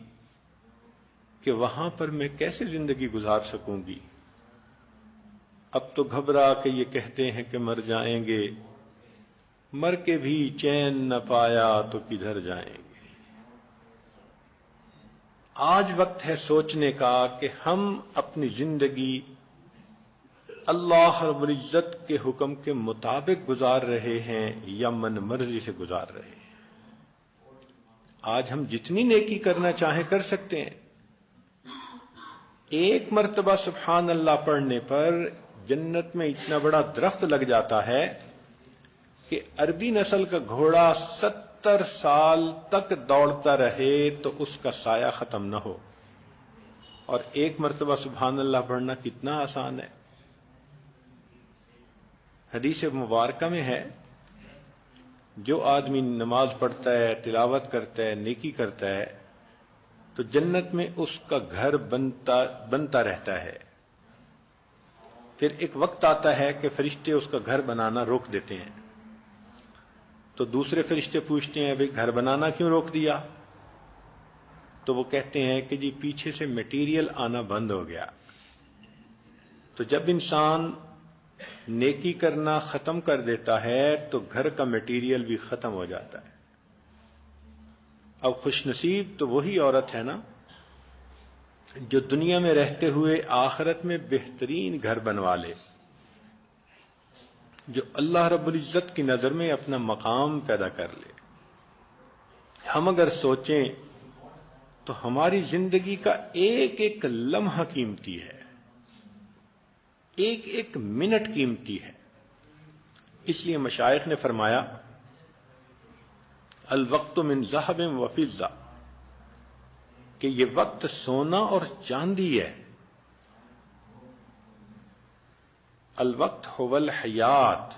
کہ وہاں پر میں کیسے زندگی گزار سکوں گی؟ اب تو گھبرا کے یہ کہتے ہیں کہ مر جائیں گے، مر کے بھی چین نہ پایا تو کدھر جائیں گے۔ آج وقت ہے سوچنے کا کہ ہم اپنی زندگی اللہ رب العزت کے حکم کے مطابق گزار رہے ہیں یا من مرضی سے گزار رہے ہیں۔ آج ہم جتنی نیکی کرنا چاہیں کر سکتے ہیں۔ ایک مرتبہ سبحان اللہ پڑھنے پر جنت میں اتنا بڑا درخت لگ جاتا ہے کہ عربی نسل کا گھوڑا 70 سال تک دوڑتا رہے تو اس کا سایہ ختم نہ ہو، اور ایک مرتبہ سبحان اللہ پڑھنا کتنا آسان ہے۔ حدیث مبارکہ میں ہے جو آدمی نماز پڑھتا ہے، تلاوت کرتا ہے، نیکی کرتا ہے تو جنت میں اس کا گھر بنتا رہتا ہے۔ پھر ایک وقت آتا ہے کہ فرشتے اس کا گھر بنانا روک دیتے ہیں، تو دوسرے فرشتے پوچھتے ہیں بھئی گھر بنانا کیوں روک دیا؟ تو وہ کہتے ہیں کہ جی پیچھے سے میٹیریل آنا بند ہو گیا۔ تو جب انسان نیکی کرنا ختم کر دیتا ہے تو گھر کا میٹیریل بھی ختم ہو جاتا ہے۔ اب خوش نصیب تو وہی عورت ہے نا جو دنیا میں رہتے ہوئے آخرت میں بہترین گھر بنوا لے، جو اللہ رب العزت کی نظر میں اپنا مقام پیدا کر لے۔ ہم اگر سوچیں تو ہماری زندگی کا ایک ایک لمحہ قیمتی ہے۔ ایک ایک منٹ قیمتی ہے. اس لیے مشائخ نے فرمایا الوقت من ذهب و فضہ کہ یہ وقت سونا اور چاندی ہے. الوقت هو الحیات،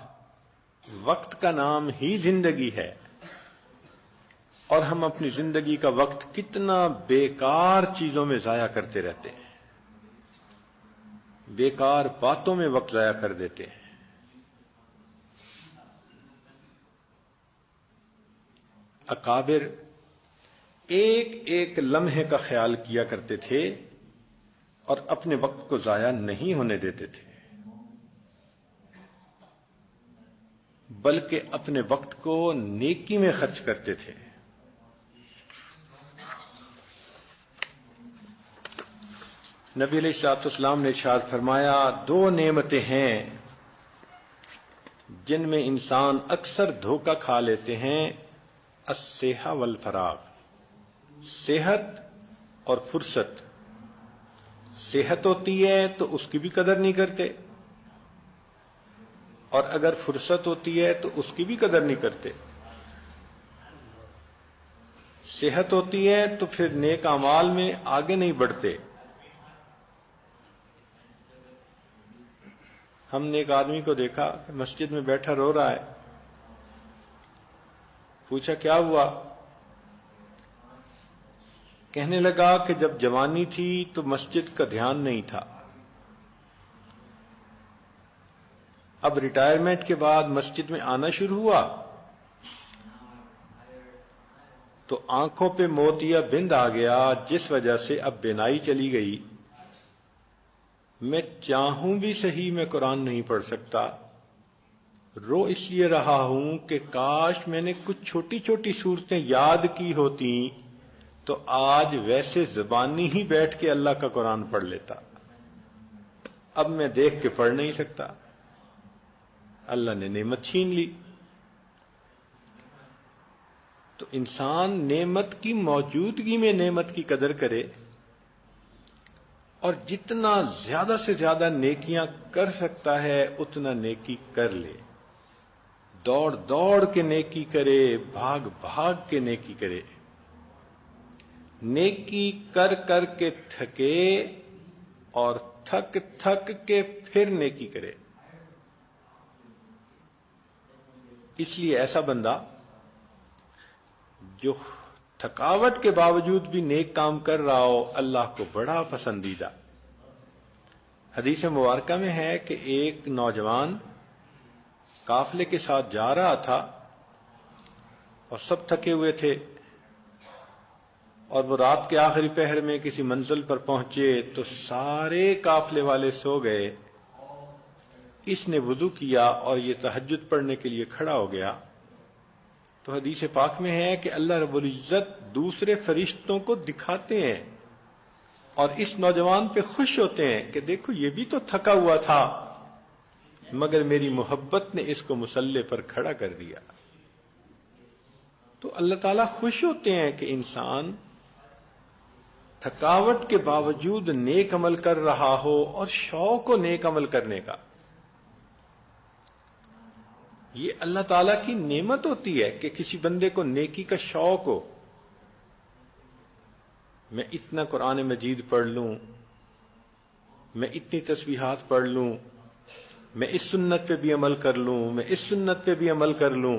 وقت کا نام ہی زندگی ہے. اور ہم اپنی زندگی کا وقت کتنا بیکار چیزوں میں ضائع کرتے رہتے ہیں، بیکار باتوں میں وقت ضائع کر دیتے ہیں. اکابر ایک ایک لمحے کا خیال کیا کرتے تھے اور اپنے وقت کو ضائع نہیں ہونے دیتے تھے، بلکہ اپنے وقت کو نیکی میں خرچ کرتے تھے. نبی علیہ الصلوۃ والسلام نے ارشاد فرمایا دو نعمتیں ہیں جن میں انسان اکثر دھوکہ کھا لیتے ہیں، الصحہ والفراغ، صحت اور فرصت. صحت ہوتی ہے تو اس کی بھی قدر نہیں کرتے، اور اگر فرصت ہوتی ہے تو اس کی بھی قدر نہیں کرتے. صحت ہوتی ہے تو پھر نیک اعمال میں آگے نہیں بڑھتے. ہم نے ایک آدمی کو دیکھا کہ مسجد میں بیٹھا رو رہا ہے. پوچھا کیا ہوا؟ کہنے لگا کہ جب جوانی تھی تو مسجد کا دھیان نہیں تھا، اب ریٹائرمنٹ کے بعد مسجد میں آنا شروع ہوا تو آنکھوں پہ موتیا بند آ گیا، جس وجہ سے اب بینائی چلی گئی. میں چاہوں بھی صحیح میں قرآن نہیں پڑھ سکتا. رو اس لیے رہا ہوں کہ کاش میں نے کچھ چھوٹی چھوٹی صورتیں یاد کی ہوتی تو آج ویسے زبانی ہی بیٹھ کے اللہ کا قرآن پڑھ لیتا. اب میں دیکھ کے پڑھ نہیں سکتا، اللہ نے نعمت چھین لی. تو انسان نعمت کی موجودگی میں نعمت کی قدر کرے اور جتنا زیادہ سے زیادہ نیکیاں کر سکتا ہے اتنا نیکی کر لے. دوڑ دوڑ کے نیکی کرے، بھاگ بھاگ کے نیکی کرے. نیکی کر کر کے تھکے اور تھک تھک کے پھر نیکی کرے. اس لیے ایسا بندہ جو تھکاوٹ کے باوجود بھی نیک کام کر رہا ہو اللہ کو بڑا پسندیدہ. حدیث مبارکہ میں ہے کہ ایک نوجوان قافلے کے ساتھ جا رہا تھا اور سب تھکے ہوئے تھے، اور وہ رات کے آخری پہر میں کسی منزل پر پہنچے تو سارے قافلے والے سو گئے. اس نے وضو کیا اور یہ تہجد پڑھنے کے لیے کھڑا ہو گیا. تو حدیث پاک میں ہے کہ اللہ رب العزت دوسرے فرشتوں کو دکھاتے ہیں اور اس نوجوان پہ خوش ہوتے ہیں کہ دیکھو یہ بھی تو تھکا ہوا تھا مگر میری محبت نے اس کو مصلی پر کھڑا کر دیا. تو اللہ تعالیٰ خوش ہوتے ہیں کہ انسان تھکاوٹ کے باوجود نیک عمل کر رہا ہو اور شوق ہو نیک عمل کرنے کا. یہ اللہ تعالیٰ کی نعمت ہوتی ہے کہ کسی بندے کو نیکی کا شوق ہو. میں اتنا قرآن مجید پڑھ لوں، میں اتنی تسبیحات پڑھ لوں، میں اس سنت پہ بھی عمل کر لوں، میں اس سنت پہ بھی عمل کر لوں.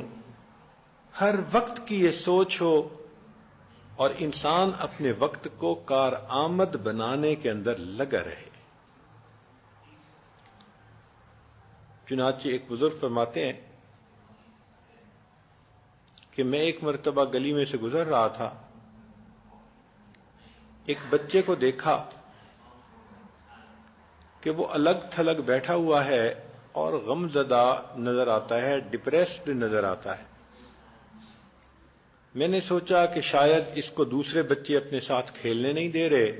ہر وقت کی یہ سوچ ہو اور انسان اپنے وقت کو کارآمد بنانے کے اندر لگا رہے. چنانچہ ایک بزرگ فرماتے ہیں کہ میں ایک مرتبہ گلی میں سے گزر رہا تھا، ایک بچے کو دیکھا کہ وہ الگ تھلگ بیٹھا ہوا ہے اور غم زدہ نظر آتا ہے، ڈپریسڈ نظر آتا ہے. میں نے سوچا کہ شاید اس کو دوسرے بچے اپنے ساتھ کھیلنے نہیں دے رہے،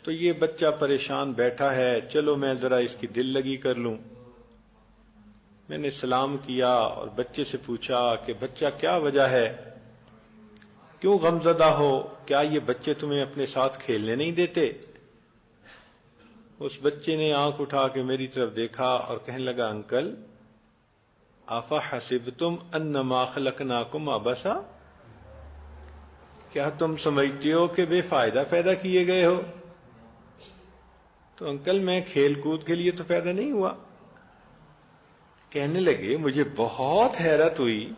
تو یہ بچہ پریشان بیٹھا ہے، چلو میں ذرا اس کی دل لگی کر لوں. میں نے سلام کیا اور بچے سے پوچھا کہ بچہ کیا وجہ ہے، کیوں غمزدہ ہو، کیا یہ بچے تمہیں اپنے ساتھ کھیلنے نہیں دیتے؟ اس بچے نے آنکھ اٹھا کے میری طرف دیکھا اور کہنے لگا انکل افحسبتم انما خلقناکم عبثا، کیا تم سمجھتے ہو کہ بے فائدہ پیدا کیے گئے ہو؟ تو انکل میں کھیل کود کے لیے تو پیدا نہیں ہوا۔ کہنے لگے مجھے بہت حیرت ہوئی،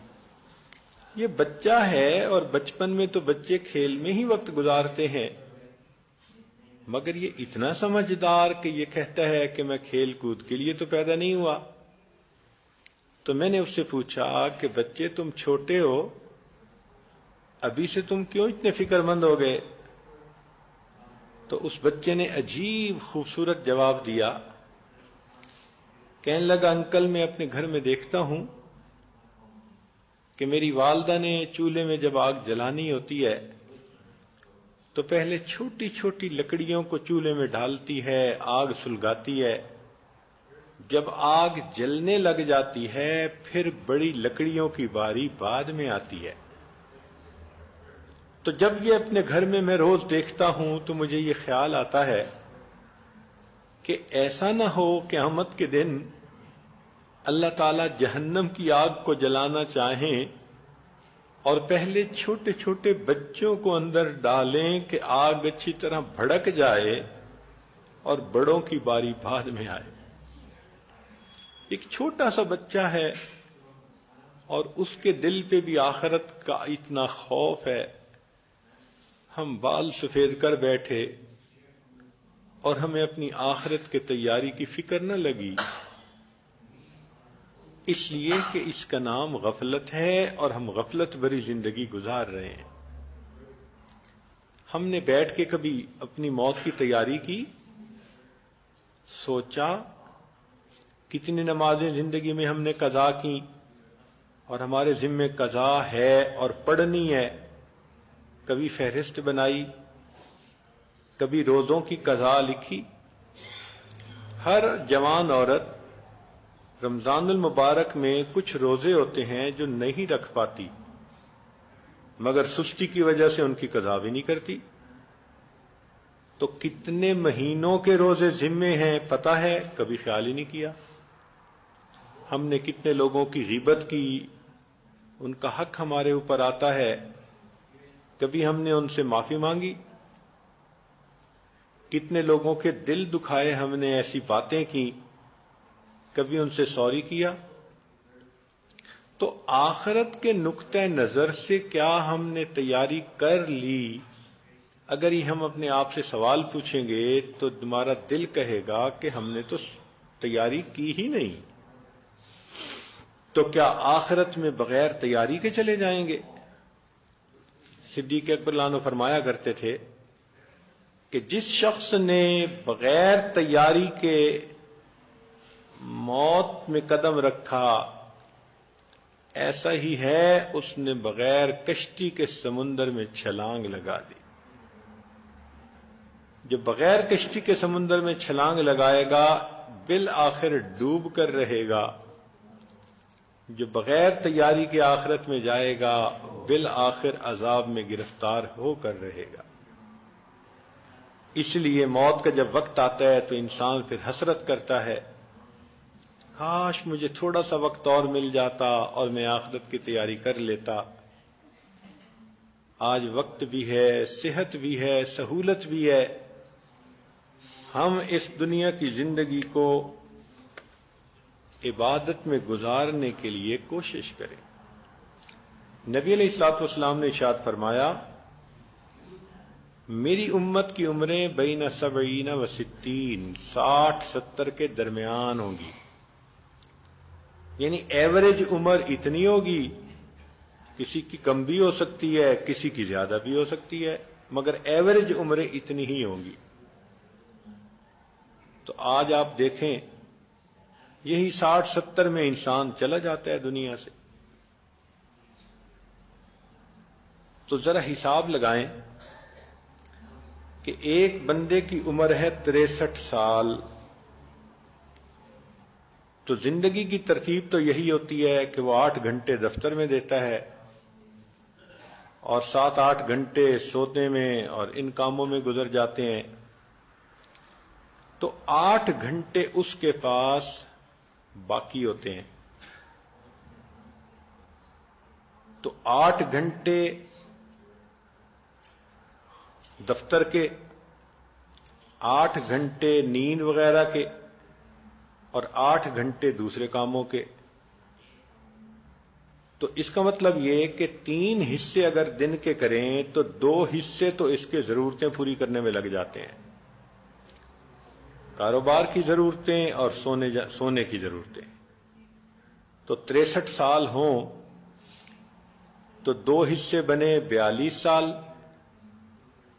یہ بچہ ہے اور بچپن میں تو بچے کھیل میں ہی وقت گزارتے ہیں، مگر یہ اتنا سمجھدار کہ یہ کہتا ہے کہ میں کھیل کود کے لیے تو پیدا نہیں ہوا۔ تو میں نے اس سے پوچھا کہ بچے تم چھوٹے ہو، ابھی سے تم کیوں اتنے فکر مند ہو گئے؟ تو اس بچے نے عجیب خوبصورت جواب دیا، کہنے لگا انکل میں اپنے گھر میں دیکھتا ہوں کہ میری والدہ نے چولہے میں جب آگ جلانی ہوتی ہے تو پہلے چھوٹی چھوٹی لکڑیوں کو چولہے میں ڈالتی ہے، آگ سلگاتی ہے، جب آگ جلنے لگ جاتی ہے پھر بڑی لکڑیوں کی باری بعد میں آتی ہے۔ تو جب یہ اپنے گھر میں روز دیکھتا ہوں تو مجھے یہ خیال آتا ہے کہ ایسا نہ ہو کہ قیامت کے دن اللہ تعالیٰ جہنم کی آگ کو جلانا چاہیں اور پہلے چھوٹے چھوٹے بچوں کو اندر ڈالیں کہ آگ اچھی طرح بھڑک جائے اور بڑوں کی باری بعد میں آئے۔ ایک چھوٹا سا بچہ ہے اور اس کے دل پہ بھی آخرت کا اتنا خوف ہے، ہم بال سفید کر بیٹھے اور ہمیں اپنی آخرت کے تیاری کی فکر نہ لگی، اس لیے کہ اس کا نام غفلت ہے اور ہم غفلت بھری زندگی گزار رہے ہیں۔ ہم نے بیٹھ کے کبھی اپنی موت کی تیاری کی؟ سوچا کتنی نمازیں زندگی میں ہم نے قضا کی اور ہمارے ذمے قضا ہے اور پڑھنی ہے؟ کبھی فہرست بنائی؟ کبھی روزوں کی قضا لکھی؟ ہر جوان عورت رمضان المبارک میں کچھ روزے ہوتے ہیں جو نہیں رکھ پاتی، مگر سستی کی وجہ سے ان کی قضا بھی نہیں کرتی۔ تو کتنے مہینوں کے روزے ذمے ہیں پتہ ہے؟ کبھی خیال ہی نہیں کیا۔ ہم نے کتنے لوگوں کی غیبت کی، ان کا حق ہمارے اوپر آتا ہے، کبھی ہم نے ان سے معافی مانگی؟ کتنے لوگوں کے دل دکھائے ہم نے، ایسی باتیں کی، کبھی ان سے سوری کیا؟ تو آخرت کے نقطہ نظر سے کیا ہم نے تیاری کر لی؟ اگر ہی ہم اپنے آپ سے سوال پوچھیں گے تو تمہارا دل کہے گا کہ ہم نے تو تیاری کی ہی نہیں۔ تو کیا آخرت میں بغیر تیاری کے چلے جائیں گے؟ صدیق اکبر رضی اللہ عنہ فرمایا کرتے تھے کہ جس شخص نے بغیر تیاری کے موت میں قدم رکھا ایسا ہی ہے اس نے بغیر کشتی کے سمندر میں چھلانگ لگا دی۔ جو بغیر کشتی کے سمندر میں چھلانگ لگائے گا بالآخر ڈوب کر رہے گا، جو بغیر تیاری کے آخرت میں جائے گا بالآخر عذاب میں گرفتار ہو کر رہے گا۔ اس لیے موت کا جب وقت آتا ہے تو انسان پھر حسرت کرتا ہے، کاش مجھے تھوڑا سا وقت اور مل جاتا اور میں آخرت کی تیاری کر لیتا۔ آج وقت بھی ہے، صحت بھی ہے، سہولت بھی ہے، ہم اس دنیا کی زندگی کو عبادت میں گزارنے کے لیے کوشش کریں۔ نبی علیہ الصلوۃ والسلام نے ارشاد فرمایا، میری امت کی عمریں بین 70 و 60، 60-70 کے درمیان ہوں گی، یعنی ایوریج عمر اتنی ہوگی، کسی کی کم بھی ہو سکتی ہے، کسی کی زیادہ بھی ہو سکتی ہے، مگر ایوریج عمریں اتنی ہی ہوں گی۔ تو آج آپ دیکھیں یہی 60-70 میں انسان چلا جاتا ہے دنیا سے۔ تو ذرا حساب لگائیں کہ ایک بندے کی عمر ہے 63 سال، تو زندگی کی ترتیب تو یہی ہوتی ہے کہ وہ 8 گھنٹے دفتر میں دیتا ہے اور 7-8 گھنٹے سونے میں اور ان کاموں میں گزر جاتے ہیں۔ تو 8 گھنٹے اس کے پاس باقی ہوتے ہیں. تو 8 گھنٹے دفتر کے، 8 گھنٹے نیند وغیرہ کے، اور 8 گھنٹے دوسرے کاموں کے. تو اس کا مطلب یہ کہ 3 حصے اگر دن کے کریں تو 2 حصے تو اس کے ضرورتیں پوری کرنے میں لگ جاتے ہیں، کاروبار کی ضرورتیں اور سونے کی ضرورتیں. تو 63 سال ہوں تو 2 حصے بنے 42 سال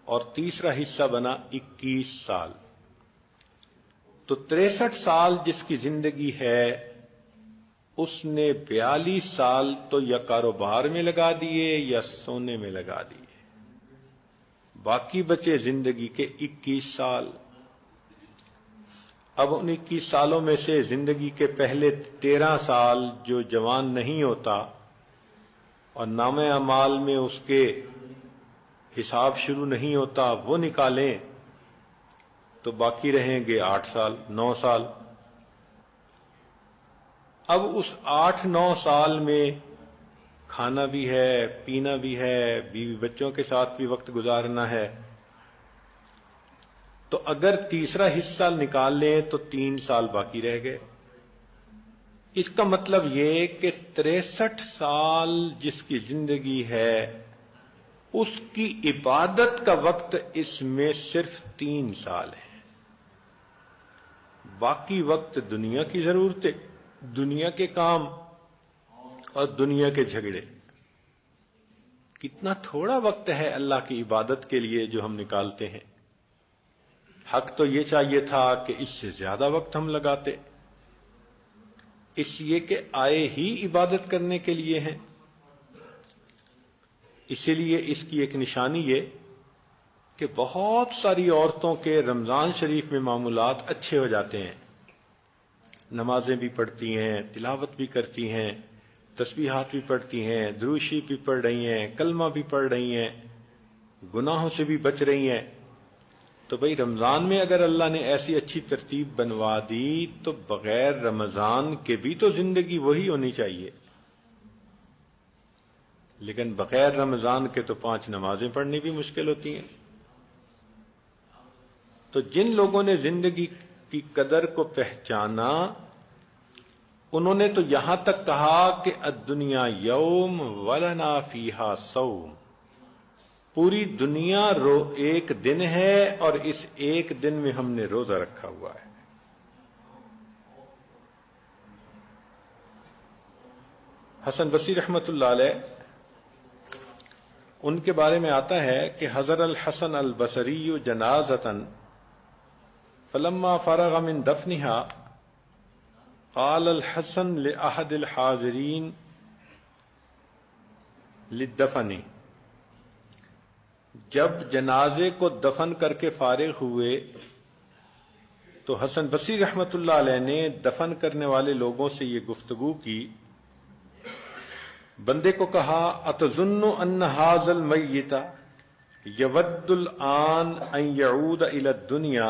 اور تیسرا حصہ بنا 21 سال. تو 63 سال جس کی زندگی ہے اس نے 42 سال تو یا کاروبار میں لگا دیے یا سونے میں لگا دیے، باقی بچے زندگی کے 21 سال. اب ان 21 سالوں میں سے زندگی کے پہلے 13 سال جو جوان نہیں ہوتا اور نامہ اعمال میں اس کے حساب شروع نہیں ہوتا وہ نکالیں تو باقی رہیں گے 8 سال 9 سال. اب اس 8-9 سال میں کھانا بھی ہے، پینا بھی ہے، بیوی بچوں کے ساتھ بھی وقت گزارنا ہے. تو اگر تیسرا حصہ نکال لیں تو 3 سال باقی رہ گئے. اس کا مطلب یہ کہ 63 سال جس کی زندگی ہے اس کی عبادت کا وقت اس میں صرف 3 سال ہے. باقی وقت دنیا کی ضرورتیں، دنیا کے کام اور دنیا کے جھگڑے. کتنا تھوڑا وقت ہے اللہ کی عبادت کے لیے جو ہم نکالتے ہیں. حق تو یہ چاہیے تھا کہ اس سے زیادہ وقت ہم لگاتے، اس لیے کہ آئے ہی عبادت کرنے کے لیے ہیں. اسی لیے اس کی ایک نشانی یہ کہ بہت ساری عورتوں کے رمضان شریف میں معمولات اچھے ہو جاتے ہیں، نمازیں بھی پڑھتی ہیں، تلاوت بھی کرتی ہیں، تسبیحات بھی پڑھتی ہیں، درود شریف بھی پڑھ رہی ہیں، کلمہ بھی پڑھ رہی ہیں، گناہوں سے بھی بچ رہی ہیں. تو بھئی رمضان میں اگر اللہ نے ایسی اچھی ترتیب بنوا دی تو بغیر رمضان کے بھی تو زندگی وہی ہونی چاہیے. لیکن بغیر رمضان کے تو 5 نمازیں پڑھنی بھی مشکل ہوتی ہیں. تو جن لوگوں نے زندگی کی قدر کو پہچانا انہوں نے تو یہاں تک کہا کہ الدنیا یوم ولنا فیہا صوم، پوری دنیا ایک دن ہے اور اس ایک دن میں ہم نے روزہ رکھا ہوا ہے. حسن بصری رحمت اللہ علیہ ان کے بارے میں آتا ہے کہ حضر الحسن البصری جنازۃً فلما فرغ من دفنها قال الحسن لأحد الحاضرین للدفن، جب جنازے کو دفن کر کے فارغ ہوئے تو حسن بصری رحمت اللہ علیہ نے دفن کرنے والے لوگوں سے یہ گفتگو کی. بندے کو کہا اتظن ان ھذا المیت یود الآن ان یعود الی الدنیا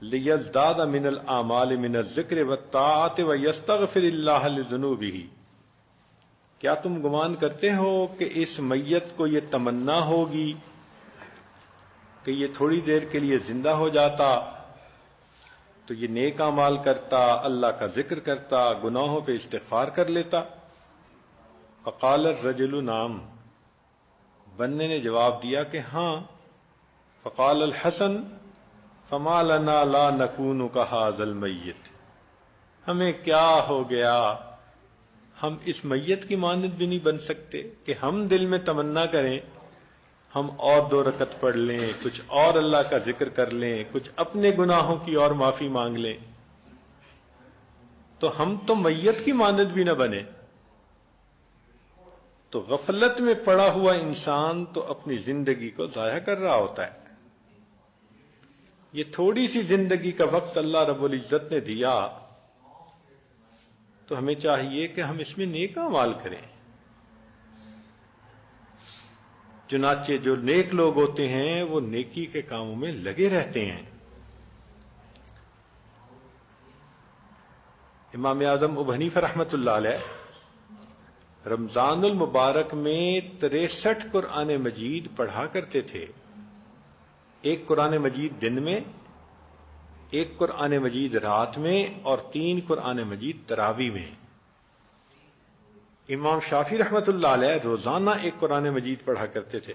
لیزداد من الاعمال من الذکر والطاعت ویستغفر اللہ لذنوبہ، کیا تم گمان کرتے ہو کہ اس میت کو یہ تمنا ہوگی کہ یہ تھوڑی دیر کے لیے زندہ ہو جاتا تو یہ نیک اعمال کرتا، اللہ کا ذکر کرتا، گناہوں پہ استغفار کر لیتا؟ فقال الرجل نعم، بندے نے جواب دیا کہ ہاں. فقال الحسن فما لنا لا نکون کہذا المیت، ہمیں کیا ہو گیا، ہم اس میت کی مانند بھی نہیں بن سکتے کہ ہم دل میں تمنا کریں ہم اور 2 رکعت پڑھ لیں، کچھ اور اللہ کا ذکر کر لیں، کچھ اپنے گناہوں کی اور معافی مانگ لیں. تو ہم تو میت کی مانند بھی نہ بنے. تو غفلت میں پڑا ہوا انسان تو اپنی زندگی کو ضائع کر رہا ہوتا ہے. یہ تھوڑی سی زندگی کا وقت اللہ رب العزت نے دیا تو ہمیں چاہیے کہ ہم اس میں نیک اعمال کریں. چنانچہ جو نیک لوگ ہوتے ہیں وہ نیکی کے کاموں میں لگے رہتے ہیں. امام اعظم ابو حنیفہ رحمۃ اللہ علیہ رمضان المبارک میں 63 قرآن مجید پڑھا کرتے تھے. ایک قرآن مجید دن میں، ایک قرآن مجید رات میں، اور 3 قرآن مجید تراویح میں. امام شافعی رحمۃ اللہ علیہ روزانہ ایک قرآن مجید پڑھا کرتے تھے.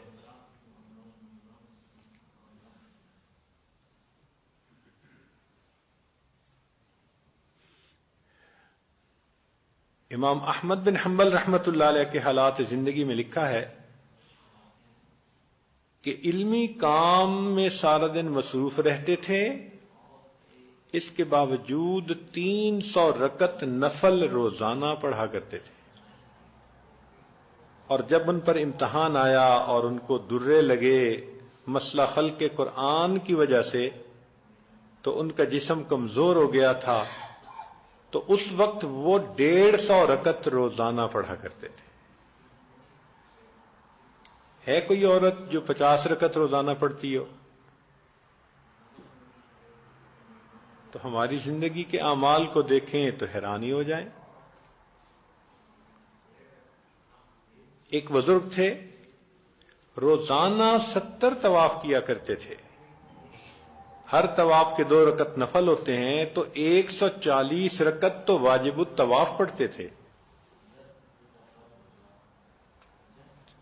امام احمد بن حنبل رحمۃ اللہ علیہ کے حالات زندگی میں لکھا ہے کہ علمی کام میں سارا دن مصروف رہتے تھے، اس کے باوجود 300 رکعت نفل روزانہ پڑھا کرتے تھے. اور جب ان پر امتحان آیا اور ان کو درے لگے مسئلہ خلق قرآن کی وجہ سے، تو ان کا جسم کمزور ہو گیا تھا، تو اس وقت وہ 150 رکعت روزانہ پڑھا کرتے تھے. ہے کوئی عورت جو 50 رکعت روزانہ پڑھتی ہو؟ تو ہماری زندگی کے اعمال کو دیکھیں تو حیرانی ہو جائیں. ایک بزرگ تھے، روزانہ 70 طواف کیا کرتے تھے. ہر طواف کے 2 رکعت نفل ہوتے ہیں، تو 140 رکعت تو واجب الطواف پڑھتے تھے.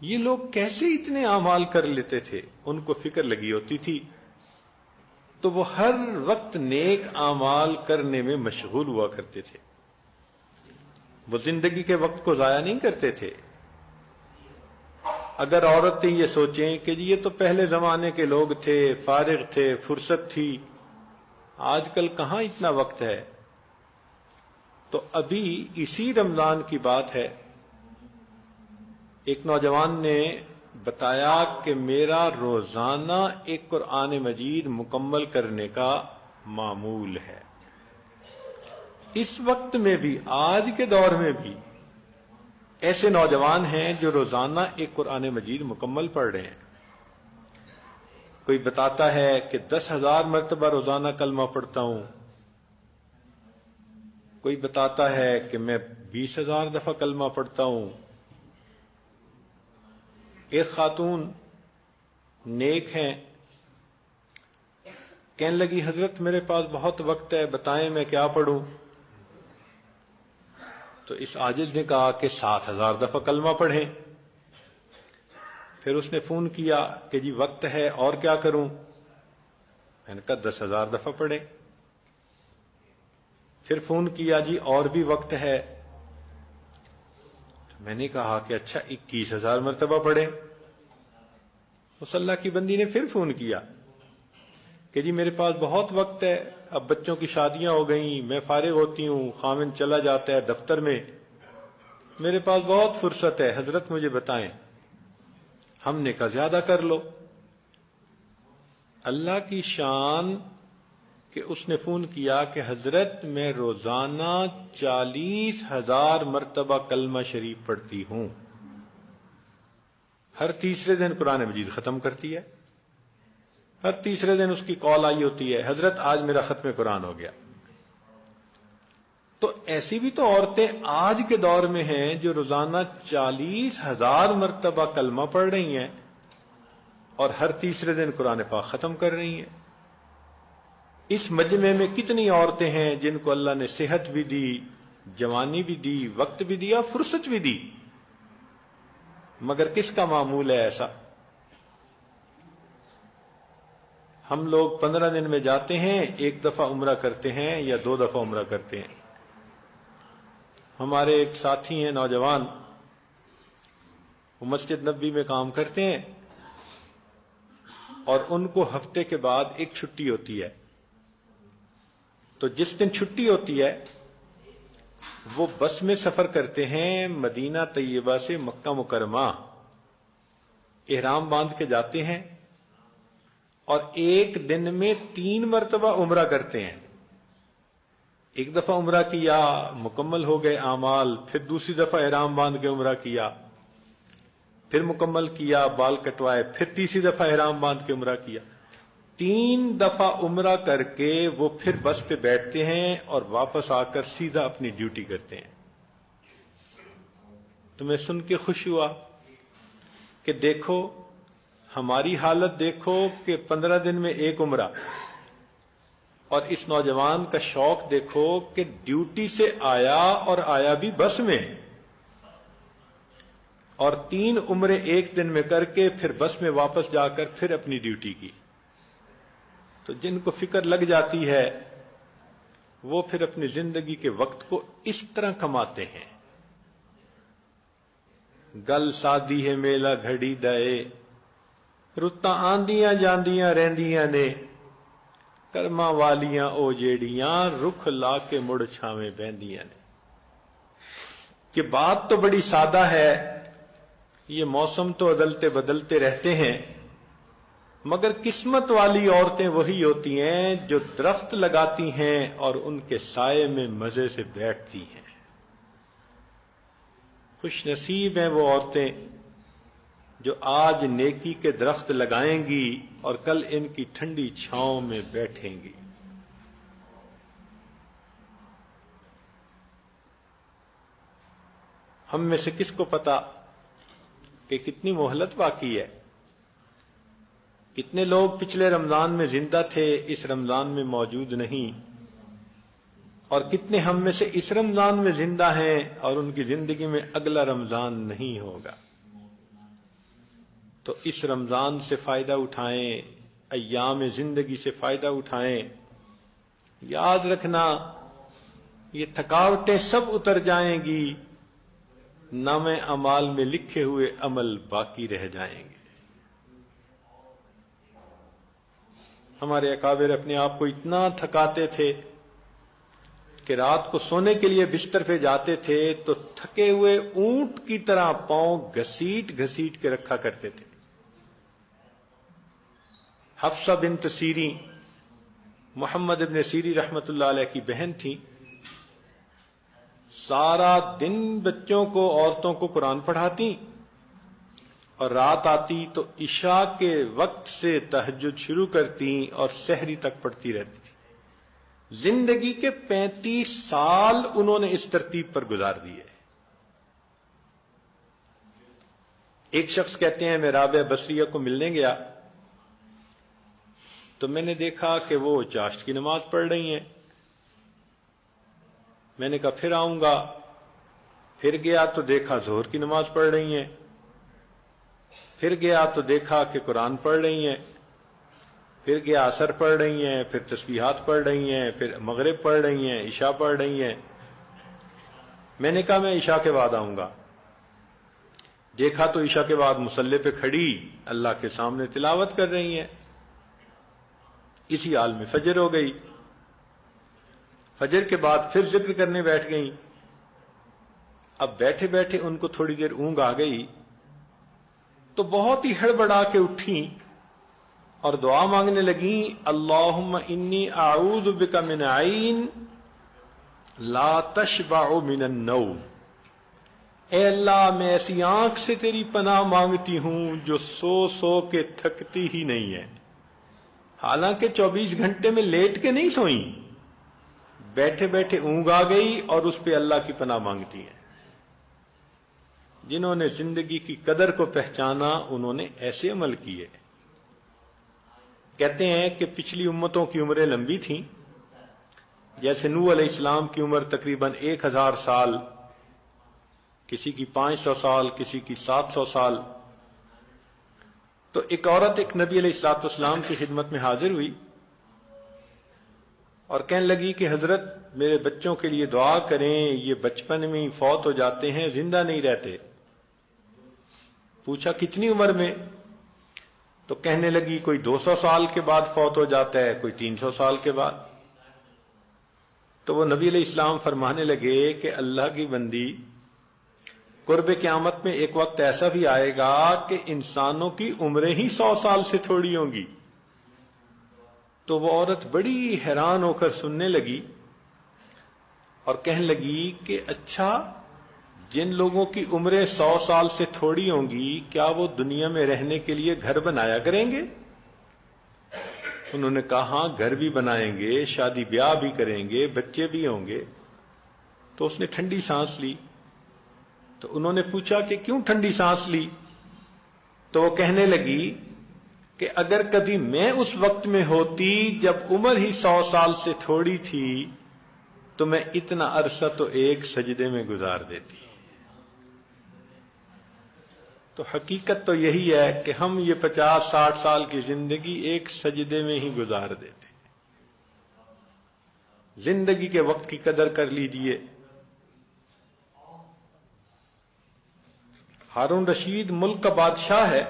یہ لوگ کیسے اتنے اعمال کر لیتے تھے؟ ان کو فکر لگی ہوتی تھی تو وہ ہر وقت نیک اعمال کرنے میں مشغول ہوا کرتے تھے. وہ زندگی کے وقت کو ضائع نہیں کرتے تھے. اگر عورتیں یہ سوچیں کہ یہ تو پہلے زمانے کے لوگ تھے، فارغ تھے، فرصت تھی، آج کل کہاں اتنا وقت ہے، تو ابھی اسی رمضان کی بات ہے، ایک نوجوان نے بتایا کہ میرا روزانہ ایک قرآن مجید مکمل کرنے کا معمول ہے. اس وقت میں بھی، آج کے دور میں بھی ایسے نوجوان ہیں جو روزانہ ایک قرآن مجید مکمل پڑھ رہے ہیں. کوئی بتاتا ہے کہ 10,000 مرتبہ روزانہ کلمہ پڑھتا ہوں، کوئی بتاتا ہے کہ میں 20,000 دفعہ کلمہ پڑھتا ہوں. ایک خاتون نیک ہیں، کہنے لگی حضرت میرے پاس بہت وقت ہے، بتائیں میں کیا پڑھوں؟ تو اس عاجز نے کہا کہ 7,000 دفعہ کلمہ پڑھیں. پھر اس نے فون کیا کہ جی وقت ہے اور کیا کروں؟ میں نے کہا 10,000 دفعہ پڑھیں. پھر فون کیا جی اور بھی وقت ہے. میں نے کہا کہ اچھا 21,000 مرتبہ پڑھیں. اس اللہ کی بندی نے پھر فون کیا کہ جی میرے پاس بہت وقت ہے، اب بچوں کی شادیاں ہو گئیں، میں فارغ ہوتی ہوں، خاوند چلا جاتا ہے دفتر میں، میرے پاس بہت فرصت ہے، حضرت مجھے بتائیں. ہم نے کہا زیادہ کر لو. اللہ کی شان کہ اس نے فون کیا کہ حضرت میں روزانہ 40,000 مرتبہ کلمہ شریف پڑھتی ہوں. ہر تیسرے دن قرآن مجید ختم کرتی ہے. ہر تیسرے دن اس کی کال آئی ہوتی ہے حضرت آج میرا ختم قرآن ہو گیا. تو ایسی بھی تو عورتیں آج کے دور میں ہیں جو روزانہ 40,000 مرتبہ کلمہ پڑھ رہی ہیں اور ہر تیسرے دن قرآن پاک ختم کر رہی ہیں. اس مجمع میں کتنی عورتیں ہیں جن کو اللہ نے صحت بھی دی، جوانی بھی دی، وقت بھی دیا، فرصت بھی دی، مگر کس کا معمول ہے ایسا؟ ہم لوگ 15 دن میں جاتے ہیں، 1 دفعہ عمرہ کرتے ہیں یا 2 دفعہ عمرہ کرتے ہیں. ہمارے ایک ساتھی ہیں نوجوان، وہ مسجد نبوی میں کام کرتے ہیں اور ان کو ہفتے کے بعد ایک چھٹی ہوتی ہے. تو جس دن چھٹی ہوتی ہے وہ بس میں سفر کرتے ہیں مدینہ طیبہ سے مکہ مکرمہ، احرام باندھ کے جاتے ہیں اور ایک دن میں 3 مرتبہ عمرہ کرتے ہیں. ایک دفعہ عمرہ کیا، مکمل ہو گئے اعمال، پھر دوسری دفعہ احرام باندھ کے عمرہ کیا، پھر مکمل کیا، بال کٹوائے، پھر تیسری دفعہ احرام باندھ کے عمرہ کیا. 3 دفعہ عمرہ کر کے وہ پھر بس پہ بیٹھتے ہیں اور واپس آ کر سیدھا اپنی ڈیوٹی کرتے ہیں. تمہیں سن کے خوش ہوا کہ دیکھو ہماری حالت، دیکھو کہ 15 دن میں ایک عمرہ، اور اس نوجوان کا شوق دیکھو کہ ڈیوٹی سے آیا اور آیا بھی بس میں، اور 3 عمرے ایک دن میں کر کے پھر بس میں واپس جا کر پھر اپنی ڈیوٹی کی. تو جن کو فکر لگ جاتی ہے وہ پھر اپنی زندگی کے وقت کو اس طرح کماتے ہیں. گل سادی ہے میلا گھڑی دے، رتاں آندیاں جاندیاں رہندیاں نے، کرما والیاں او جیڑیاں رکھ لا کے مڑ چھاویں بہندیاں نے. کہ بات تو بڑی سادہ ہے، یہ موسم تو بدلتے بدلتے رہتے ہیں، مگر قسمت والی عورتیں وہی ہوتی ہیں جو درخت لگاتی ہیں اور ان کے سائے میں مزے سے بیٹھتی ہیں. خوش نصیب ہیں وہ عورتیں جو آج نیکی کے درخت لگائیں گی اور کل ان کی ٹھنڈی چھاؤں میں بیٹھیں گی. ہم میں سے کس کو پتا کہ کتنی مہلت باقی ہے؟ کتنے لوگ پچھلے رمضان میں زندہ تھے، اس رمضان میں موجود نہیں، اور کتنے ہم میں سے اس رمضان میں زندہ ہیں اور ان کی زندگی میں اگلا رمضان نہیں ہوگا. تو اس رمضان سے فائدہ اٹھائیں، ایام زندگی سے فائدہ اٹھائیں. یاد رکھنا یہ تھکاوٹیں سب اتر جائیں گی، نامہ اعمال میں لکھے ہوئے عمل باقی رہ جائیں گے. ہمارے اکابر اپنے آپ کو اتنا تھکاتے تھے کہ رات کو سونے کے لیے بستر پہ جاتے تھے تو تھکے ہوئے اونٹ کی طرح پاؤں گھسیٹ گھسیٹ کے رکھا کرتے تھے. حفصہ بنت سیری محمد ابن سیری رحمت اللہ علیہ کی بہن تھی. سارا دن بچوں کو، عورتوں کو قرآن پڑھاتی، اور رات آتی تو عشاء کے وقت سے تہجد شروع کرتی اور سحری تک پڑھتی رہتی تھی. زندگی کے 35 سال انہوں نے اس ترتیب پر گزار دیے. ایک شخص کہتے ہیں میں رابعہ بصریہ کو ملنے گیا تو میں نے دیکھا کہ وہ چاشت کی نماز پڑھ رہی ہیں. میں نے کہا پھر آؤں گا. پھر گیا تو دیکھا ظہر کی نماز پڑھ رہی ہیں. پھر گیا تو دیکھا کہ قرآن پڑھ رہی ہیں. پھر گیا عصر پڑھ رہی ہیں، پھر تسبیحات پڑھ رہی ہیں، پھر مغرب پڑھ رہی ہیں، عشاء پڑھ رہی ہیں. میں نے کہا میں عشاء کے بعد آؤں گا. دیکھا تو عشاء کے بعد مصلی پہ کھڑی اللہ کے سامنے تلاوت کر رہی ہیں. اسی حال میں فجر ہو گئی. فجر کے بعد پھر ذکر کرنے بیٹھ گئیں. اب بیٹھے بیٹھے ان کو تھوڑی دیر اونگ آ گئی تو بہت ہی ہڑبڑا کے اٹھیں اور دعا مانگنے لگیں، اللہم انی اعوذ بک من عین لا تشبع من النوم. اے اللہ میں ایسی آنکھ سے تیری پناہ مانگتی ہوں جو سو سو کے تھکتی ہی نہیں ہے. حالانکہ 24 گھنٹے میں لیٹ کے نہیں سوئیں، بیٹھے بیٹھے اونگ آ گئی اور اس پہ اللہ کی پناہ مانگتی ہیں. جنہوں نے زندگی کی قدر کو پہچانا انہوں نے ایسے عمل کیے. کہتے ہیں کہ پچھلی امتوں کی عمریں لمبی تھیں. جیسے نوح علیہ السلام کی عمر تقریباً 1000 سال، کسی کی 500 سال، کسی کی 700 سال. تو ایک عورت ایک نبی علیہ السلام کی خدمت میں حاضر ہوئی اور کہنے لگی کہ حضرت میرے بچوں کے لیے دعا کریں، یہ بچپن میں ہی فوت ہو جاتے ہیں، زندہ نہیں رہتے. پوچھا کتنی عمر میں؟ تو کہنے لگی کوئی 200 سال کے بعد فوت ہو جاتا ہے، کوئی 300 سال کے بعد. تو وہ نبی علیہ السلام فرمانے لگے کہ اللہ کی بندی، قرب قیامت میں ایک وقت ایسا بھی آئے گا کہ انسانوں کی عمریں ہی 100 سال سے تھوڑی ہوں گی. تو وہ عورت بڑی حیران ہو کر سننے لگی اور کہنے لگی کہ اچھا جن لوگوں کی عمریں 100 سال سے تھوڑی ہوں گی کیا وہ دنیا میں رہنے کے لیے گھر بنایا کریں گے؟ انہوں نے کہا ہاں گھر بھی بنائیں گے، شادی بیاہ بھی کریں گے، بچے بھی ہوں گے۔ تو اس نے ٹھنڈی سانس لی۔ تو انہوں نے پوچھا کہ کیوں ٹھنڈی سانس لی؟ تو وہ کہنے لگی کہ اگر کبھی میں اس وقت میں ہوتی جب عمر ہی 100 سال سے تھوڑی تھی تو میں اتنا عرصہ تو ایک سجدے میں گزار دیتی۔ تو حقیقت تو یہی ہے کہ ہم یہ 50-60 سال کی زندگی ایک سجدے میں ہی گزار دیتے۔ زندگی کے وقت کی قدر کر لیجئے۔ ہارون رشید ملک کا بادشاہ ہے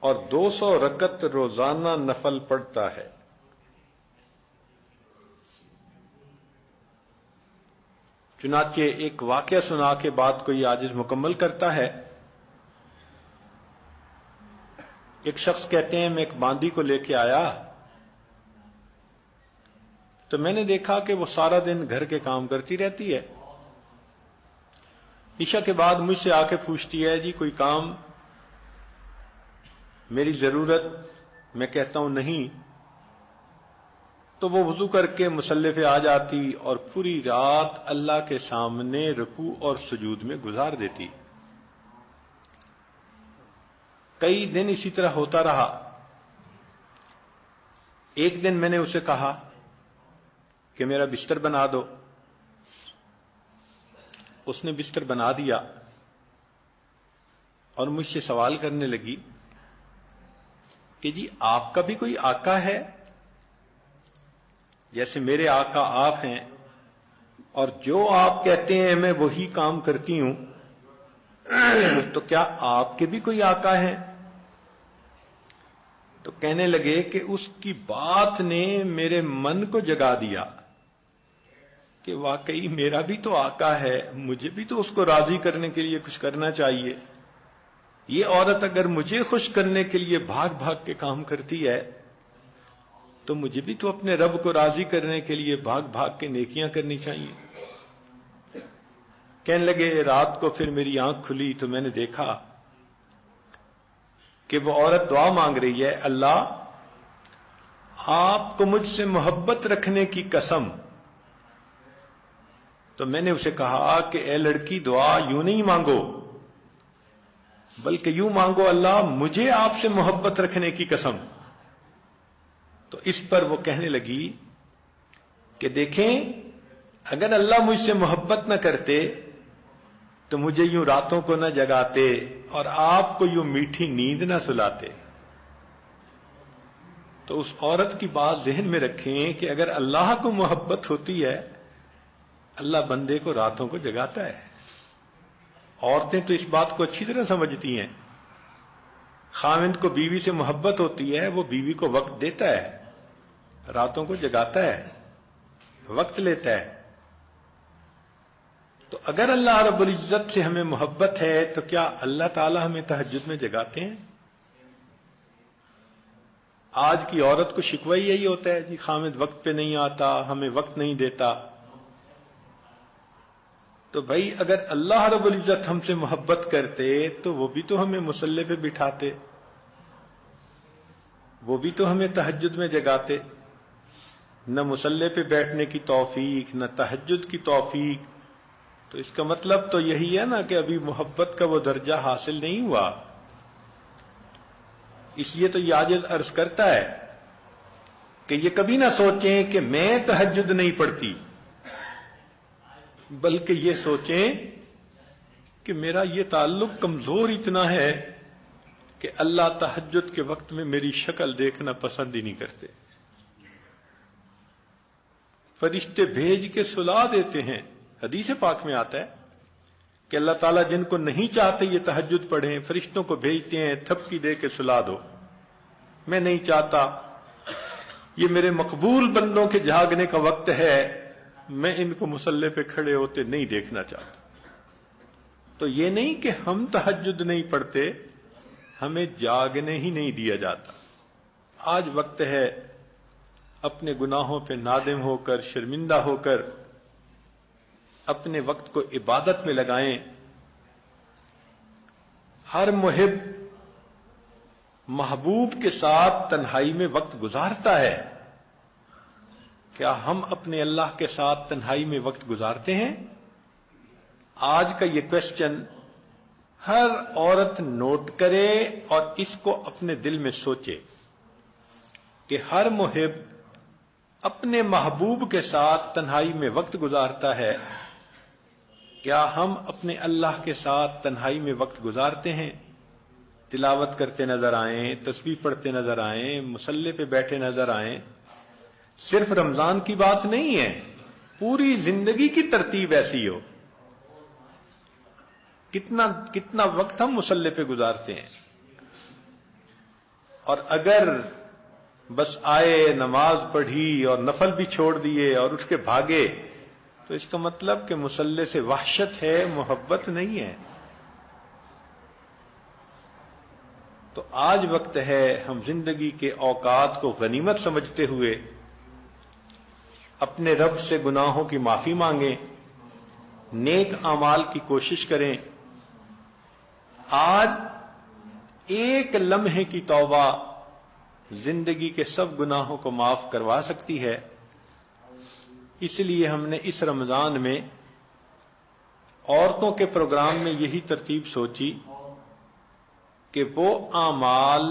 اور 200 رکعت روزانہ نفل پڑھتا ہے۔ چنانچہ ایک واقعہ سنا کے بات کو یہ عاجز مکمل کرتا ہے۔ ایک شخص کہتے ہیں میں ایک باندی کو لے کے آیا تو میں نے دیکھا کہ وہ سارا دن گھر کے کام کرتی رہتی ہے۔ عشاء کے بعد مجھ سے آ کے پوچھتی ہے جی کوئی کام، میری ضرورت؟ میں کہتا ہوں نہیں۔ تو وہ وضو کر کے مصلی پہ آ جاتی اور پوری رات اللہ کے سامنے رکوع اور سجود میں گزار دیتی۔ کئی دن اسی طرح ہوتا رہا۔ ایک دن میں نے اسے کہا کہ میرا بستر بنا دو۔ اس نے بستر بنا دیا اور مجھ سے سوال کرنے لگی کہ جی آپ کا بھی کوئی آقا ہے؟ جیسے میرے آقا آپ ہیں اور جو آپ کہتے ہیں میں وہی کام کرتی ہوں، تو کیا آپ کے بھی کوئی آقا ہیں؟ تو کہنے لگے کہ اس کی بات نے میرے من کو جگا دیا کہ واقعی میرا بھی تو آقا ہے، مجھے بھی تو اس کو راضی کرنے کے لیے کچھ کرنا چاہیے۔ یہ عورت اگر مجھے خوش کرنے کے لیے بھاگ بھاگ کے کام کرتی ہے تو مجھے بھی تو اپنے رب کو راضی کرنے کے لیے بھاگ بھاگ کے نیکیاں کرنی چاہیے۔ کہنے لگے رات کو پھر میری آنکھ کھلی تو میں نے دیکھا کہ وہ عورت دعا مانگ رہی ہے، اللہ آپ کو مجھ سے محبت رکھنے کی قسم۔ تو میں نے اسے کہا کہ اے لڑکی دعا یوں نہیں مانگو، بلکہ یوں مانگو اللہ مجھے آپ سے محبت رکھنے کی قسم۔ تو اس پر وہ کہنے لگی کہ دیکھیں اگر اللہ مجھ سے محبت نہ کرتے تو مجھے یوں راتوں کو نہ جگاتے اور آپ کو یوں میٹھی نیند نہ سلاتے۔ تو اس عورت کی بات ذہن میں رکھیں کہ اگر اللہ کو محبت ہوتی ہے اللہ بندے کو راتوں کو جگاتا ہے۔ عورتیں تو اس بات کو اچھی طرح سمجھتی ہیں۔ خاوند کو بیوی سے محبت ہوتی ہے، وہ بیوی کو وقت دیتا ہے، راتوں کو جگاتا ہے، وقت لیتا ہے۔ تو اگر اللہ رب العزت سے ہمیں محبت ہے تو کیا اللہ تعالی ہمیں تہجد میں جگاتے ہیں؟ آج کی عورت کو شکوہ یہی ہوتا ہے جی خاوند وقت پہ نہیں آتا، ہمیں وقت نہیں دیتا۔ تو بھائی اگر اللہ رب العزت ہم سے محبت کرتے تو وہ بھی تو ہمیں مصلی پہ بٹھاتے، وہ بھی تو ہمیں تہجد میں جگاتے۔ نہ مصلی پہ بیٹھنے کی توفیق، نہ تہجد کی توفیق، تو اس کا مطلب تو یہی ہے نا کہ ابھی محبت کا وہ درجہ حاصل نہیں ہوا۔ اس لیے تو یہ عاجز عرض کرتا ہے کہ یہ کبھی نہ سوچیں کہ میں تہجد نہیں پڑھتی، بلکہ یہ سوچیں کہ میرا یہ تعلق کمزور اتنا ہے کہ اللہ تہجد کے وقت میں میری شکل دیکھنا پسند ہی نہیں کرتے۔ فرشتے بھیج کے سلا دیتے ہیں۔ حدیث پاک میں آتا ہے کہ اللہ تعالیٰ جن کو نہیں چاہتے یہ تہجد پڑھیں فرشتوں کو بھیجتے ہیں تھپکی دے کے سلا دو، میں نہیں چاہتا، یہ میرے مقبول بندوں کے جاگنے کا وقت ہے، میں ان کو مصلی پہ کھڑے ہوتے نہیں دیکھنا چاہتا۔ تو یہ نہیں کہ ہم تہجد نہیں پڑھتے، ہمیں جاگنے ہی نہیں دیا جاتا۔ آج وقت ہے اپنے گناہوں پہ نادم ہو کر، شرمندہ ہو کر اپنے وقت کو عبادت میں لگائیں۔ ہر محب محبوب کے ساتھ تنہائی میں وقت گزارتا ہے، کیا ہم اپنے اللہ کے ساتھ تنہائی میں وقت گزارتے ہیں؟ آج کا یہ کوشچن ہر عورت نوٹ کرے اور اس کو اپنے دل میں سوچے کہ ہر محب اپنے محبوب کے ساتھ تنہائی میں وقت گزارتا ہے، کیا ہم اپنے اللہ کے ساتھ تنہائی میں وقت گزارتے ہیں؟ تلاوت کرتے نظر آئیں، تسبیح پڑھتے نظر آئیں، مصلی پہ بیٹھے نظر آئیں، صرف رمضان کی بات نہیں ہے، پوری زندگی کی ترتیب ایسی ہو۔ کتنا وقت ہم مصلی پہ گزارتے ہیں؟ اور اگر بس آئے، نماز پڑھی اور نفل بھی چھوڑ دیے اور اٹھ کے بھاگے، تو اس کا مطلب کہ مصلی سے وحشت ہے، محبت نہیں ہے۔ تو آج وقت ہے ہم زندگی کے اوقات کو غنیمت سمجھتے ہوئے اپنے رب سے گناہوں کی معافی مانگیں، نیک اعمال کی کوشش کریں۔ آج ایک لمحے کی توبہ زندگی کے سب گناہوں کو معاف کروا سکتی ہے۔ اس لیے ہم نے اس رمضان میں عورتوں کے پروگرام میں یہی ترتیب سوچی کہ وہ اعمال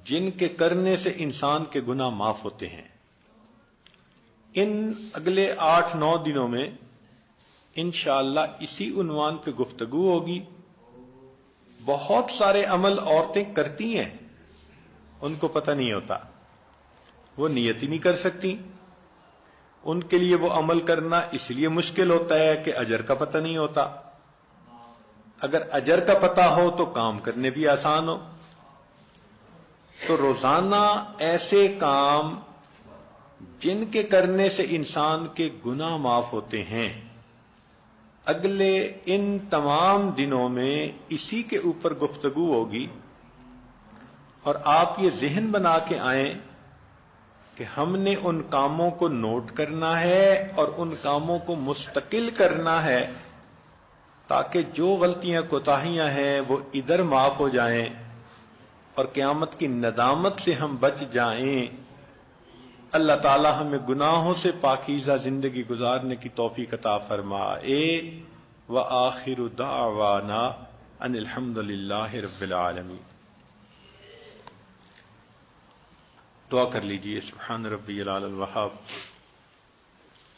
جن کے کرنے سے انسان کے گناہ معاف ہوتے ہیں، ان اگلے 8-9 دنوں میں انشاءاللہ اسی عنوان پہ گفتگو ہوگی۔ بہت سارے عمل عورتیں کرتی ہیں، ان کو پتہ نہیں ہوتا، وہ نیت ہی نہیں کر سکتی، ان کے لیے وہ عمل کرنا اس لیے مشکل ہوتا ہے کہ اجر کا پتہ نہیں ہوتا۔ اگر اجر کا پتہ ہو تو کام کرنے بھی آسان ہو۔ تو روزانہ ایسے کام جن کے کرنے سے انسان کے گناہ معاف ہوتے ہیں، اگلے ان تمام دنوں میں اسی کے اوپر گفتگو ہوگی، اور آپ یہ ذہن بنا کے آئیں کہ ہم نے ان کاموں کو نوٹ کرنا ہے اور ان کاموں کو مستقل کرنا ہے، تاکہ جو غلطیاں کوتاہیاں ہیں وہ ادھر معاف ہو جائیں اور قیامت کی ندامت سے ہم بچ جائیں۔ اللہ تعالی ہمیں گناہوں سے پاکیزہ زندگی گزارنے کی توفیق عطا فرمائے۔ وآخر دعوانا ان الحمد للہ رب العالمین۔ دعا کر لیجئے۔ سبحان ربی العلی الوہاب،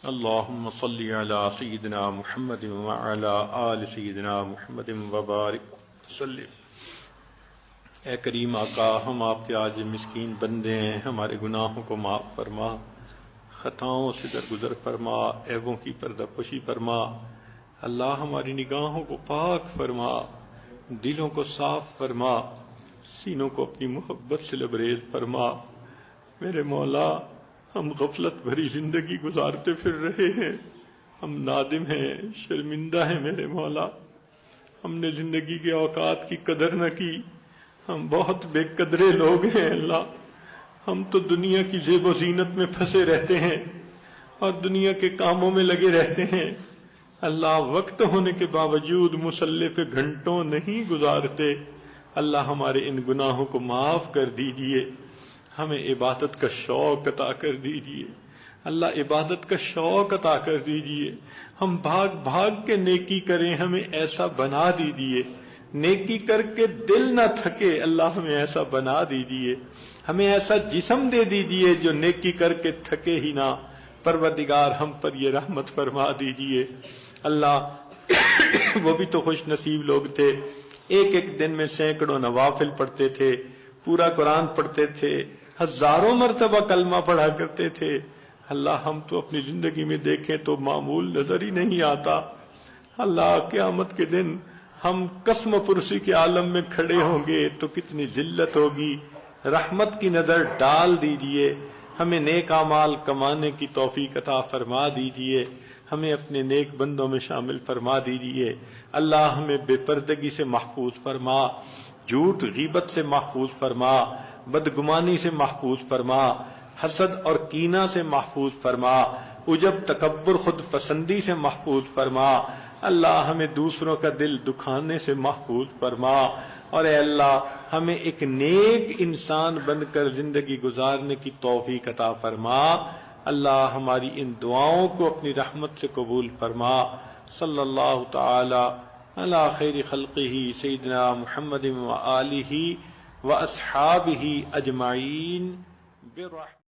اللہم صلی علی سیدنا محمد وعلی آل سیدنا محمد وبارک وسلم۔ اے کریم آقا، ہم آپ کے عاجز مسکین بندے ہیں، ہمارے گناہوں کو معاف فرما، خطاؤں سے درگزر فرما، عیبوں کی پردہ پوشی فرما۔ اللہ ہماری نگاہوں کو پاک فرما، دلوں کو صاف فرما، سینوں کو اپنی محبت سے لبریز فرما۔ میرے مولا، ہم غفلت بھری زندگی گزارتے پھر رہے ہیں، ہم نادم ہیں، شرمندہ ہیں میرے مولا، ہم نے زندگی کے اوقات کی قدر نہ کی، ہم بہت بے قدرے لوگ ہیں اللہ۔ ہم تو دنیا کی زیب و زینت میں پھنسے رہتے ہیں اور دنیا کے کاموں میں لگے رہتے ہیں اللہ، وقت ہونے کے باوجود مصلی پہ گھنٹوں نہیں گزارتے۔ اللہ ہمارے ان گناہوں کو معاف کر دیجئے، ہمیں عبادت کا شوق عطا کر دیجئے اللہ، عبادت کا شوق عطا کر دیجئے۔ ہم بھاگ بھاگ کے نیکی کریں، ہمیں ایسا بنا دیجئے، نیکی کر کے دل نہ تھکے اللہ، ہمیں ایسا بنا دیجئے، ہمیں ایسا جسم دے دیجئے جو نیکی کر کے تھکے ہی نہ۔ پروردگار ہم پر یہ رحمت فرما دیجئے اللہ۔ وہ بھی تو خوش نصیب لوگ تھے، ایک ایک دن میں سینکڑوں نوافل پڑھتے تھے، پورا قرآن پڑھتے تھے، ہزاروں مرتبہ کلمہ پڑھا کرتے تھے اللہ۔ ہم تو اپنی زندگی میں دیکھیں تو معمول نظر ہی نہیں آتا اللہ۔ قیامت کے دن ہم قسم پرسی کے عالم میں کھڑے ہوں گے تو کتنی ذلت ہوگی۔ رحمت کی نظر ڈال دیجئے، ہمیں نیک اعمال کمانے کی توفیق عطا فرما دیجئے، ہمیں اپنے نیک بندوں میں شامل فرما دیجئے اللہ۔ ہمیں بے پردگی سے محفوظ فرما، جھوٹ غیبت سے محفوظ فرما، بدگمانی سے محفوظ فرما، حسد اور کینہ سے محفوظ فرما، عجب تکبر خود پسندی سے محفوظ فرما اللہ ہمیں دوسروں کا دل دکھانے سے محفوظ فرما، اور اے اللہ ہمیں ایک نیک انسان بن کر زندگی گزارنے کی توفیق عطا فرما۔ اللہ ہماری ان دعاؤں کو اپنی رحمت سے قبول فرما۔ صلی اللہ تعالی علی خیر خلقہ سیدنا محمد و آلہ و اصحابہ اجمعین برحمتہ۔